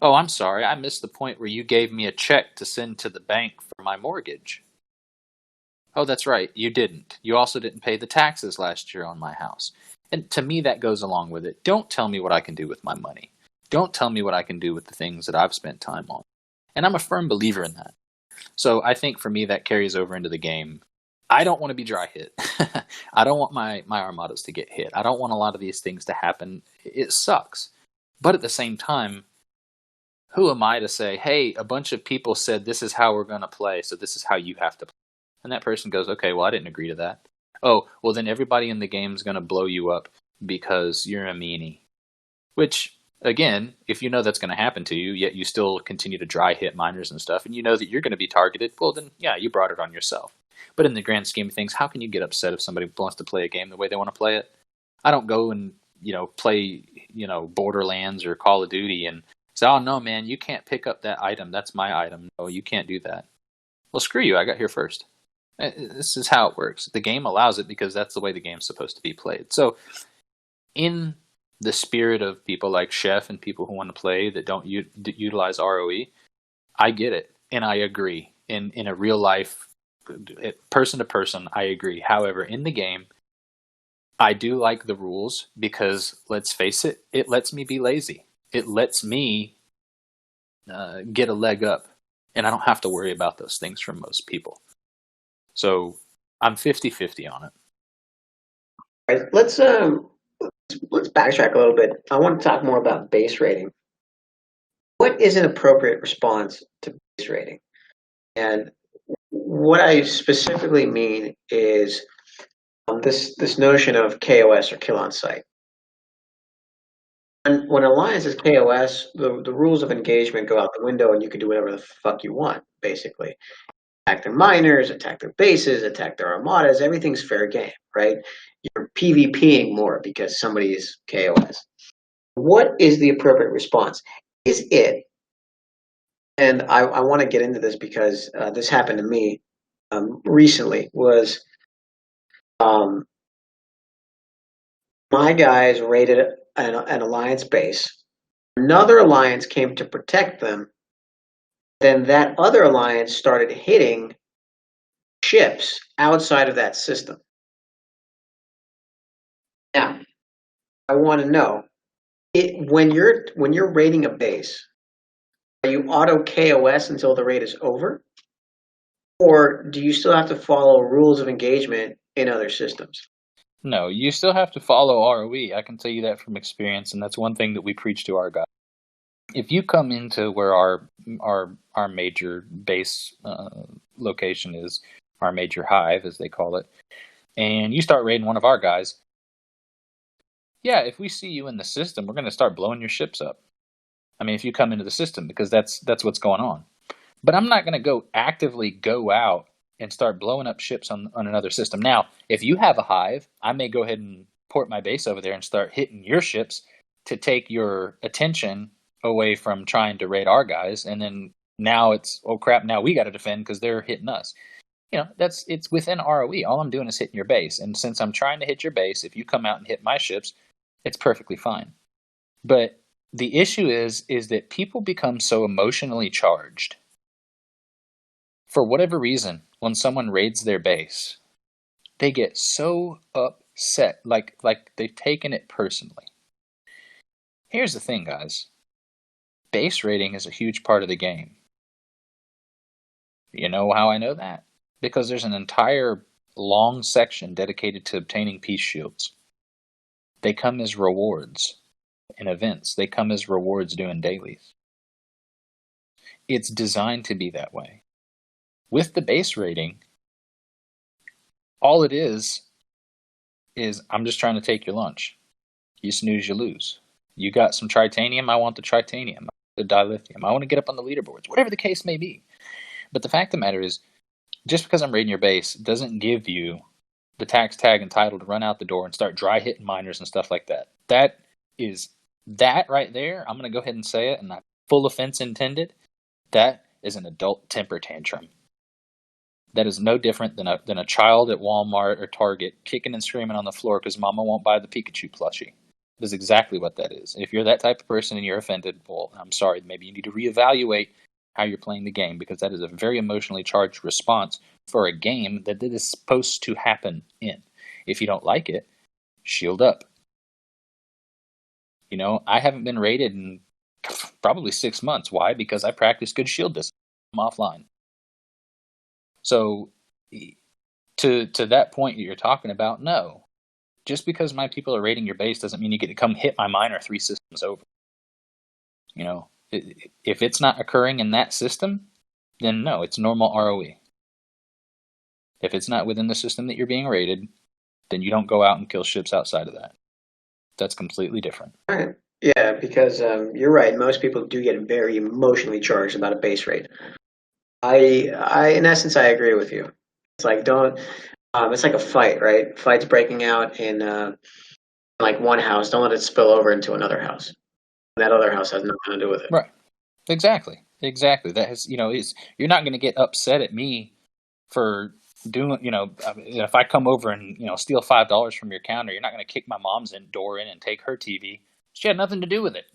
Oh, I'm sorry, I missed the point where you gave me a check to send to the bank for my mortgage. Oh, that's right, you didn't. You also didn't pay the taxes last year on my house. And to me, that goes along with it. Don't tell me what I can do with my money. Don't tell me what I can do with the things that I've spent time on. And I'm a firm believer in that. So I think for me, that carries over into the game. I don't want to be dry hit. I don't want my armadas to get hit. I don't want a lot of these things to happen. It sucks. But at the same time, who am I to say, hey, a bunch of people said this is how we're going to play, so this is how you have to play? And that person goes, okay, well, I didn't agree to that. Oh, well, then everybody in the game is going to blow you up because you're a meanie. Which, again, if you know that's going to happen to you, yet you still continue to dry hit miners and stuff, and you know that you're going to be targeted, well, then, yeah, you brought it on yourself. But in the grand scheme of things, how can you get upset if somebody wants to play a game the way they want to play it? I don't go and, play, Borderlands or Call of Duty and say, oh, no, man, you can't pick up that item. That's my item. No, you can't do that. Well, screw you. I got here first. This is how it works. The game allows it because that's the way the game's supposed to be played. So, in the spirit of people like Chef and people who want to play that don't utilize ROE, I get it. And I agree. In a real life, person to person, I agree. However, in the game, I do like the rules because, let's face it, it lets me be lazy. It lets me get a leg up. And I don't have to worry about those things from most people. So I'm 50-50 on it. All right, let's backtrack a little bit. I want to talk more about base rating. What is an appropriate response to base rating? And what I specifically mean is this notion of KOS or kill on sight. When Alliance is KOS, the rules of engagement go out the window, and you can do whatever the fuck you want, basically. Attack their miners, attack their bases, attack their armadas. Everything's fair game, right? You're PvPing more because somebody is KOS. What is the appropriate response? Is it, and I want to get into this because this happened to me recently, was my guys raided an alliance base. Another alliance came to protect them. Then that other alliance started hitting ships outside of that system. Now, I want to know when you're raiding a base, are you auto KOS until the raid is over, or do you still have to follow rules of engagement in other systems? No, you still have to follow ROE. I can tell you that from experience, and that's one thing that we preach to our guys. If you come into where our major base location is, our major hive, as they call it, and you start raiding one of our guys, Yeah, if we see you in the system, we're going to start blowing your ships up. I mean, if you come into the system, because that's what's going on. But I'm not going to actively go out and start blowing up ships on another system. Now, if you have a hive, I may go ahead and port my base over there and start hitting your ships to take your attention away from trying to raid our guys. And then now it's, oh crap, now we got to defend because they're hitting us. It's within ROE. All I'm doing is hitting your base. And since I'm trying to hit your base, if you come out and hit my ships, it's perfectly fine. But the issue is that people become so emotionally charged. For whatever reason, when someone raids their base, they get so upset, like they've taken it personally. Here's the thing, guys. Base raiding is a huge part of the game. You know how I know that? Because there's an entire long section dedicated to obtaining peace shields. They come as rewards in events. They come as rewards doing dailies. It's designed to be that way. With the base rating, all it is I'm just trying to take your lunch. You snooze, you lose. You got some tritanium, I want the tritanium. The dilithium, I want to get up on the leaderboards. Whatever the case may be. But the fact of the matter is, just because I'm raiding your base doesn't give you the tax tag and title to run out the door and start dry hitting miners and stuff like that. That right there, I'm going to go ahead and say it, and not full offense intended, that is an adult temper tantrum. That is no different than a child at Walmart or Target kicking and screaming on the floor because mama won't buy the Pikachu plushie. That is exactly what that is. If you're that type of person and you're offended, well, I'm sorry, maybe you need to reevaluate how you're playing the game, because that is a very emotionally charged response for a game that it is supposed to happen in. If you don't like it, shield up. I haven't been raided in probably 6 months. Why? Because I practice good shield discipline. I'm offline. So to that point that you're talking about, no. Just because my people are raiding your base doesn't mean you get to come hit my miner 3 systems over. If it's not occurring in that system, then no, it's normal ROE. If it's not within the system that you're being raided, then you don't go out and kill ships outside of that. That's completely different. All right. Yeah, because you're right. Most people do get very emotionally charged about a base raid. In essence, I agree with you. It's like it's like a fight, right? Fights breaking out in like one house. Don't let it spill over into another house. That other house has nothing to do with it. Right. Exactly. That has, you're not going to get upset at me for doing, if I come over and, steal $5 from your counter, you're not going to kick my mom's door in and take her TV. She had nothing to do with it.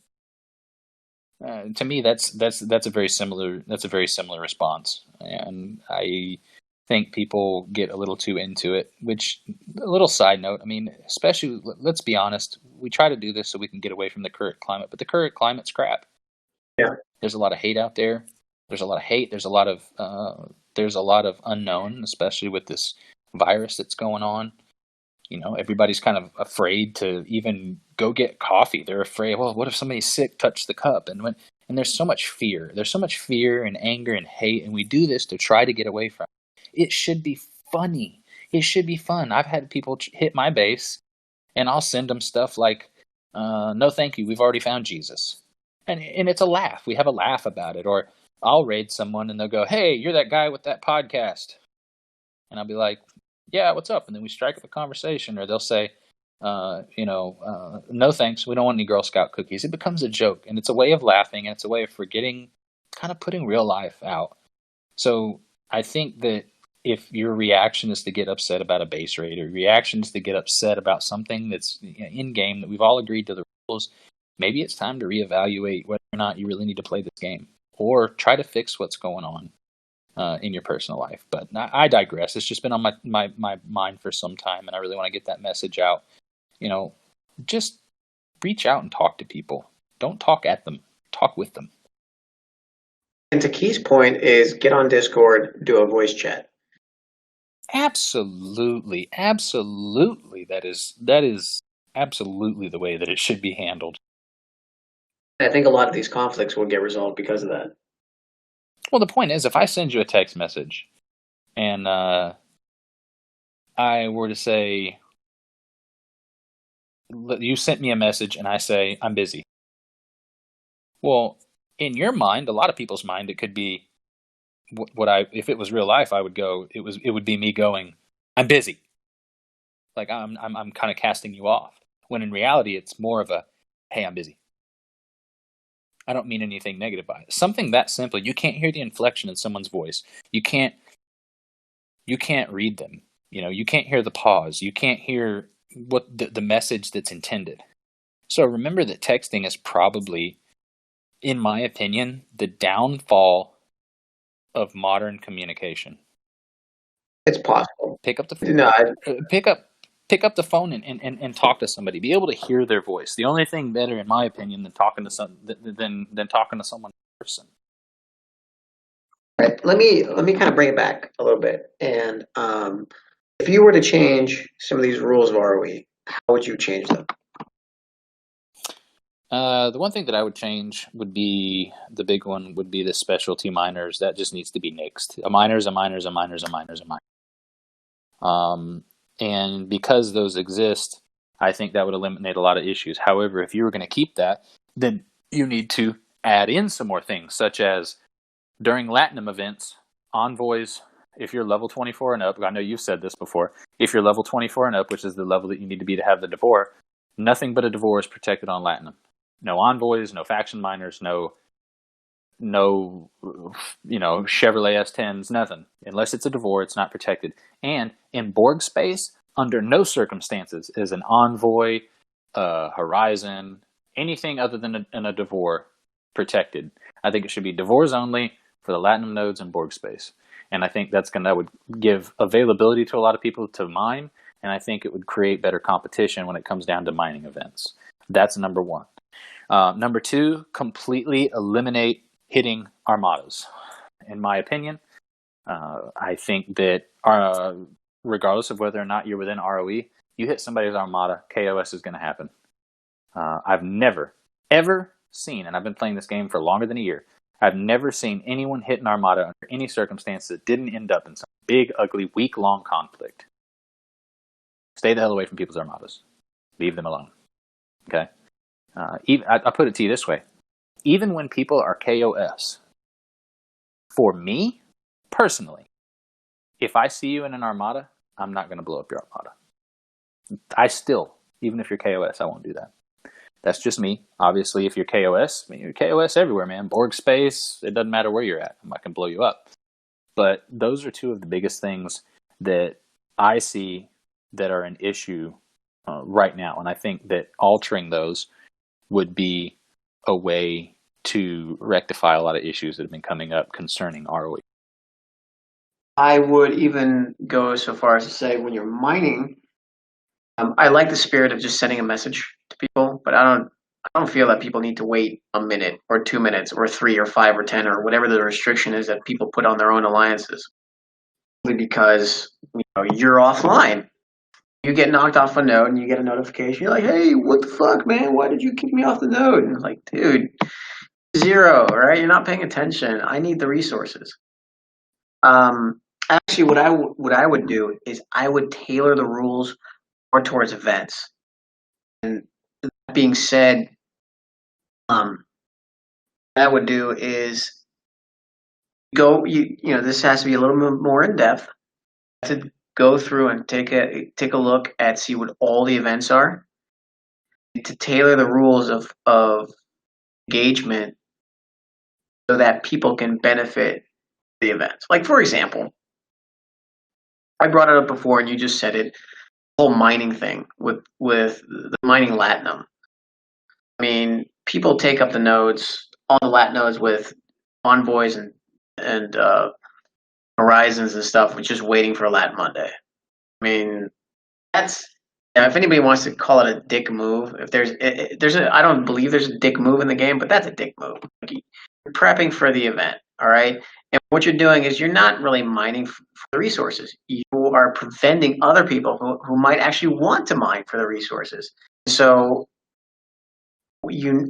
To me, that's a very similar response, and I think people get a little too into it. Which, a little side note, I mean, especially, let's be honest, we try to do this so we can get away from the current climate, but the current climate's crap. Yeah. There's a lot of hate out there. There's a lot of hate. There's a lot of unknown, especially with this virus that's going on. Everybody's kind of afraid to even go get coffee. They're afraid, well, what if somebody's sick, touch the cup? And there's so much fear. There's so much fear and anger and hate, and we do this to try to get away from it. It should be funny. It should be fun. I've had people hit my base, and I'll send them stuff like, no thank you, we've already found Jesus. And it's a laugh. We have a laugh about it. Or I'll raid someone, and they'll go, hey, you're that guy with that podcast. And I'll be like, yeah, what's up? And then we strike up a conversation. Or they'll say, no thanks, we don't want any Girl Scout cookies. It becomes a joke, and it's a way of laughing, and it's a way of forgetting, kind of putting real life out. So I think that if your reaction is to get upset about a base raid, or reaction is to get upset about something that's in game that we've all agreed to the rules, maybe it's time to reevaluate whether or not you really need to play this game, or try to fix what's going on in your personal life. But I digress. It's just been on my mind for some time, and I really want to get that message out. Just reach out and talk to people. Don't talk at them. Talk with them. And to Key's point is get on Discord, do a voice chat. Absolutely. That is absolutely the way that it should be handled. I think a lot of these conflicts will get resolved because of that. Well, the point is, if I send you a text message and I were to say, you sent me a message and I say, I'm busy. Well, in your mind, a lot of people's mind, it could be what I, if it was real life, I would go, it would be me going, I'm busy. Like I'm kind of casting you off. When in reality, it's more of a, hey, I'm busy. I don't mean anything negative by it. Something that simple. You can't hear the inflection in someone's voice. You can't read them. You can't hear the pause. You can't hear what the message that's intended. So remember that texting is probably, in my opinion, the downfall of modern communication. It's possible. Pick up the No, pick up pick up the phone and talk to somebody. Be able to hear their voice. The only thing better, in my opinion, than talking to than talking to someone in person. right. Let me kind of bring it back a little bit. And if you were to change some of these rules of ROE, how would you change them? The one thing that I would change would be, the big one would be the specialty minors. That just needs to be nixed. A minor's a minor's a minor's a minor's a minor. And because those exist, I think that would eliminate a lot of issues. However, if you were going to keep that, then you need to add in some more things, such as during Latinum events, envoys, if you're level 24 and up, I know you've said this before, if you're level 24 and up, which is the level that you need to be to have the Devore, nothing but a Devore is protected on Latinum. No envoys, no faction miners, no Chevrolet S10s, nothing. Unless it's a Devore, it's not protected. And in Borg space, under no circumstances is an envoy, Horizon, anything other than a Devore protected. I think it should be Devores only for the Latinum nodes and Borg space. And I think that would give availability to a lot of people to mine, and I think it would create better competition when it comes down to mining events. That's number one. Number two, completely eliminate hitting armadas. In my opinion, I think that regardless of whether or not you're within ROE, you hit somebody's armada, KOS is going to happen. I've never, ever seen, and I've been playing this game for longer than a year, I've never seen anyone hit an armada under any circumstance that didn't end up in some big, ugly, week-long conflict. Stay the hell away from people's armadas. Leave them alone. Okay? I put it to you this way. Even when people are KOS, for me, personally, if I see you in an armada, I'm not going to blow up your armada. Even if you're KOS, I won't do that. That's just me. Obviously, if you're KOS, you're KOS everywhere, man. Borg space, it doesn't matter where you're at. I can blow you up. But those are two of the biggest things that I see that are an issue right now. And I think that altering those would be a way to rectify a lot of issues that have been coming up concerning ROE. I would even go so far as to say when you're mining, I like the spirit of just sending a message to people, but I don't feel that people need to wait a minute or 2 minutes or 3 or 5 or 10 or whatever the restriction is that people put on their own alliances. Because you're offline. You get knocked off a node and you get a notification. You're like, hey, what the fuck, man? Why did you kick me off the node? And it's like, dude, 0, right? You're not paying attention. I need the resources. Actually, what I would do is I would tailor the rules more towards events. And that being said, what I would do is this has to be a little bit more in depth. To go through and take a look at, see what all the events are, to tailor the rules of engagement so that people can benefit the events. Like, for example, I brought it up before and you just said it, the whole mining thing with the mining Latinum. I mean, people take up the nodes, all the Lat nodes with envoys and horizons and stuff, with just waiting for Lat Monday. I mean, if anybody wants to call it a dick move, I don't believe there's a dick move in the game, but that's a dick move. You're prepping for the event, all right? And what you're doing is you're not really mining for the resources. You are preventing other people who might actually want to mine for the resources. So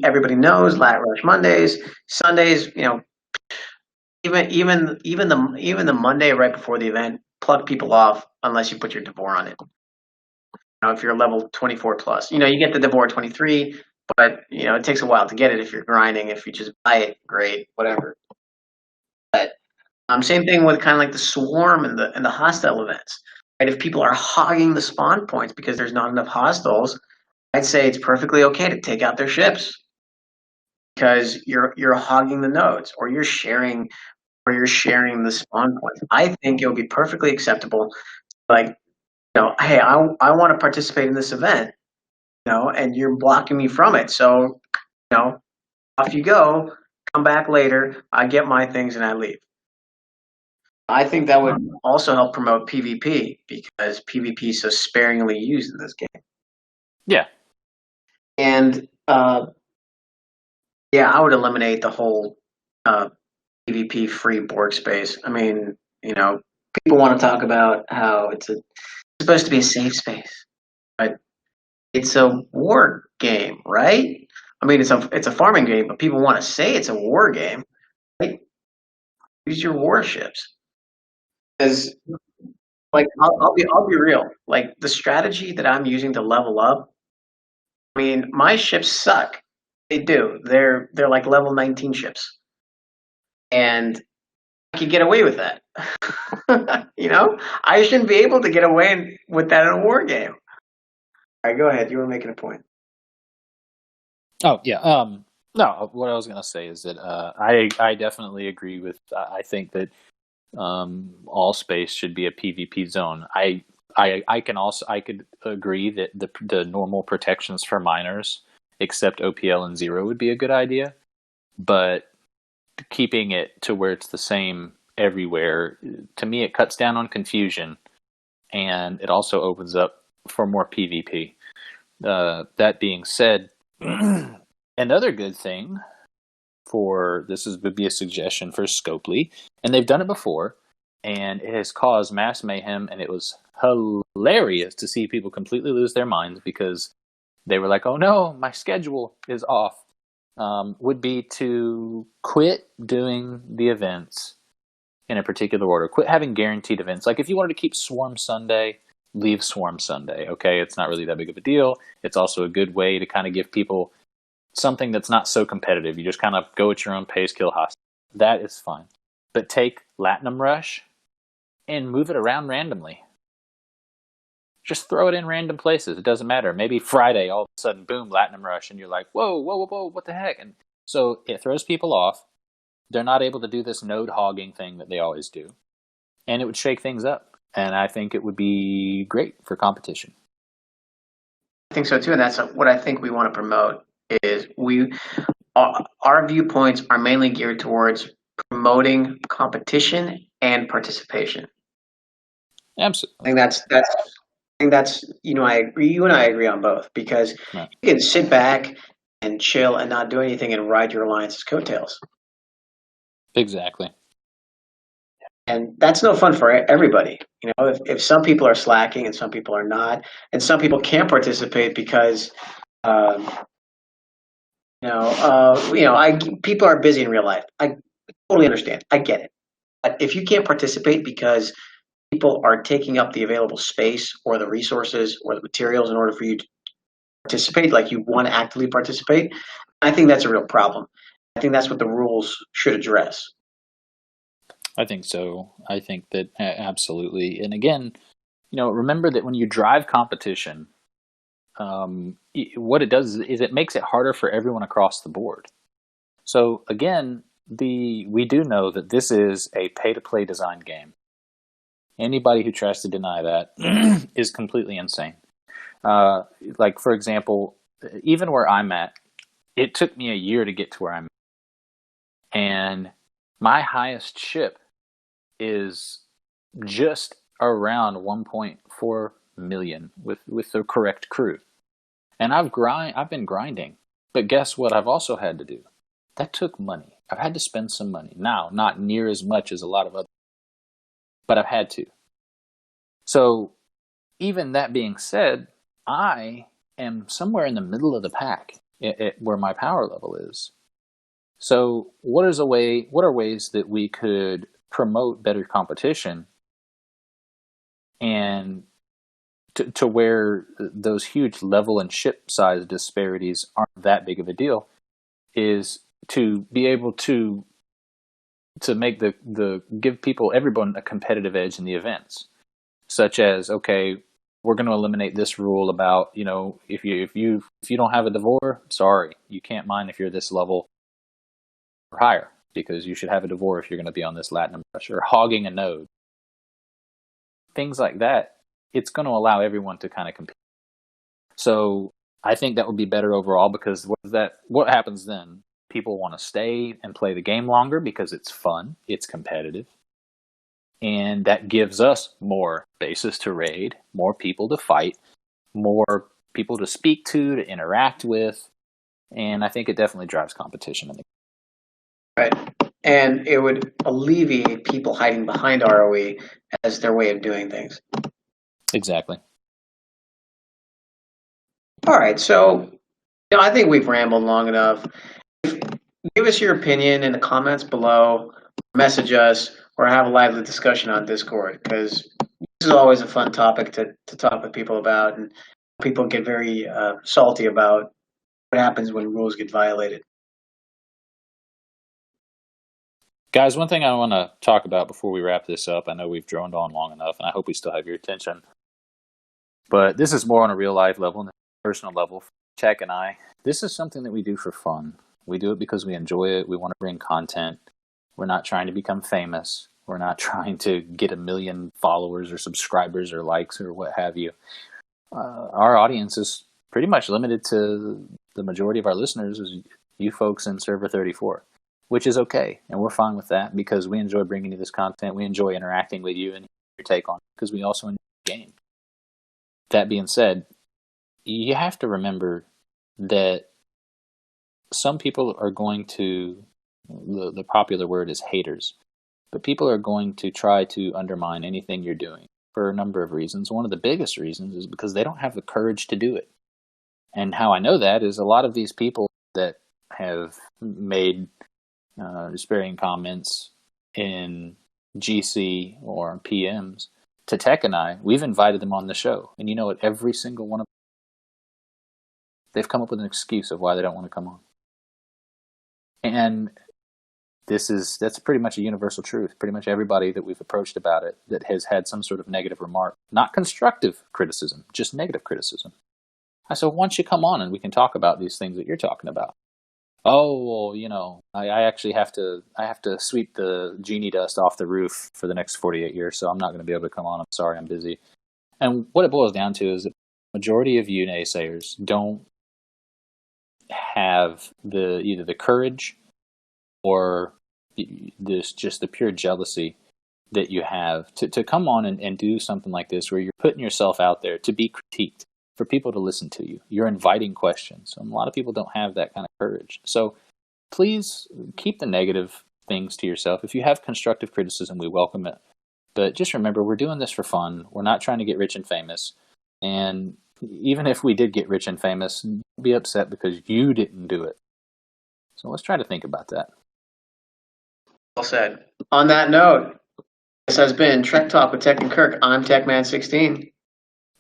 everybody knows Lat Rush Mondays, Sundays, even the Monday right before the event, plug people off unless you put your Devore on it. if you're level 24 plus. You get the Devore 23, but it takes a while to get it if you're grinding. If you just buy it, great, whatever. But same thing with kind of like the swarm and the hostile events. Right? If people are hogging the spawn points because there's not enough hostiles, I'd say it's perfectly okay to take out their ships because you're hogging the nodes or you're sharing the spawn points. I think it would be perfectly acceptable. Like, hey, I want to participate in this event, and you're blocking me from it. So, off you go. Come back later. I get my things and I leave. I think that would also help promote PvP because PvP is so sparingly used in this game. Yeah. And yeah, I would eliminate the whole PvP free board space. I mean, people want to talk about how it's supposed to be a safe space, but it's a war game, right? I mean, it's a farming game, but people want to say it's a war game, right? Use your warships, because like I'll be real. Like the strategy that I'm using to level up. I mean, my ships suck. They do. They're like level 19 ships, and I could get away with that. I shouldn't be able to get away with that in a war game. All right, go ahead. You were making a point. Oh yeah. No, what I was going to say is that I definitely agree with. I think that all space should be a PvP zone. I could agree that the normal protections for miners, except OPL and zero, would be a good idea. But keeping it to where it's the same everywhere, to me, it cuts down on confusion, and it also opens up for more PvP. That being said, another good thing would be a suggestion for Scopely, and they've done it before, and it has caused mass mayhem, and it was hilarious to see people completely lose their minds because they were like, "Oh no, my schedule is off." Would be to quit doing the events in a particular order. Quit having guaranteed events. Like if you wanted to keep Swarm Sunday, leave Swarm Sunday. Okay, it's not really that big of a deal. It's also a good way to kind of give people something that's not so competitive. You just kind of go at your own pace, kill hostiles. That is fine. But take Latinum Rush and move it around randomly. Just throw it in random places. It doesn't matter. Maybe Friday, all of a sudden, boom, Latinum Rush, and you're like, whoa, whoa, whoa, whoa, what the heck? And so it throws people off. They're not able to do this node hogging thing that they always do. And it would shake things up. And I think it would be great for competition. I think so too, and that's what I think we want to promote. Is our viewpoints are mainly geared towards promoting competition and participation. Absolutely. I think that's I agree. You and I agree on both because Right. you can sit back and chill and not do anything and ride your alliance's coattails, Exactly. and that's no fun for everybody. If some people are slacking and some people are not, and some people can't participate because. Um, people are busy in real life. I totally understand. I get it. But if you can't participate because people are taking up the available space or the resources or the materials in order for you to participate, like you want to actively participate, I think that's a real problem. I think that's what the rules should address. I think so. I think that absolutely. And again, remember that when you drive competition, what it does is it makes it harder for everyone across the board. So again, we do know that this is a pay-to-play design game. Anybody who tries to deny that is completely insane. Like for example, even where I'm at, it took me a year to get to where I'm at. And my highest ship is just around 1.4 million with the correct crew. And I've been grinding. But guess what I've also had to do? That took money. I've had to spend some money. Now, not near as much as a lot of others, but I've had to. So, even that being said, I am somewhere in the middle of the pack where my power level is. So, what are ways that we could promote better competition and to where those huge level and ship size disparities aren't that big of a deal is to be able to make the give people, everyone, a competitive edge in the events, such as, okay, we're going to eliminate this rule about, if you don't have a Devore, sorry, you can't mine if you're this level or higher, because you should have a Devore if you're going to be on this Latinum brush, or hogging a node, things like that. It's going to allow everyone to kind of compete. So I think that would be better overall, because what happens then? People want to stay and play the game longer because it's fun, it's competitive, and that gives us more bases to raid, more people to fight, more people to speak to interact with, and I think it definitely drives competition in the Right. And it would alleviate people hiding behind ROE as their way of doing things. Exactly. All right, so I think we've rambled long enough. Give us your opinion in the comments below, message us, or have a lively discussion on Discord, because this is always a fun topic to talk with people about, and people get very salty about what happens when rules get violated. Guys, one thing I want to talk about before we wrap this up, I know we've droned on long enough, and I hope we still have your attention, but this is more on a real life level and a personal level. Tech and I, this is something that we do for fun. We do it because we enjoy it. We want to bring content. We're not trying to become famous. We're not trying to get 1 million followers or subscribers or likes or what have you. Our audience is pretty much limited to the majority of our listeners is you folks in Server 34, which is okay. And we're fine with that because we enjoy bringing you this content. We enjoy interacting with you and your take on it because we also enjoy the game. That being said, you have to remember that some people are going to, the popular word is haters, but people are going to try to undermine anything you're doing for a number of reasons. One of the biggest reasons is because they don't have the courage to do it. And how I know that is a lot of these people that have made disparaging comments in GC or PMs to Tech and I, we've invited them on the show. And you know what? Every single one of them, they've come up with an excuse of why they don't want to come on. And that's pretty much a universal truth. Pretty much everybody that we've approached about it that has had some sort of negative remark, not constructive criticism, just negative criticism. I said, why don't you come on and we can talk about these things that you're talking about? Oh, well, I actually have to sweep the genie dust off the roof for the next 48 years, so I'm not going to be able to come on. I'm sorry, I'm busy. And what it boils down to is that the majority of you naysayers don't have either the courage or just the pure jealousy that you have to come on and do something like this where you're putting yourself out there to be critiqued, for people to listen to you. You're inviting questions. And a lot of people don't have that kind of courage. So please keep the negative things to yourself. If you have constructive criticism, we welcome it. But just remember, we're doing this for fun. We're not trying to get rich and famous. And even if we did get rich and famous, don't be upset because you didn't do it. So let's try to think about that. Well said. On that note, this has been Trek Talk with Tech and Kirk. I'm TechMan16.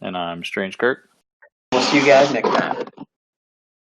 And I'm Strange Kirk. We'll see you guys next time.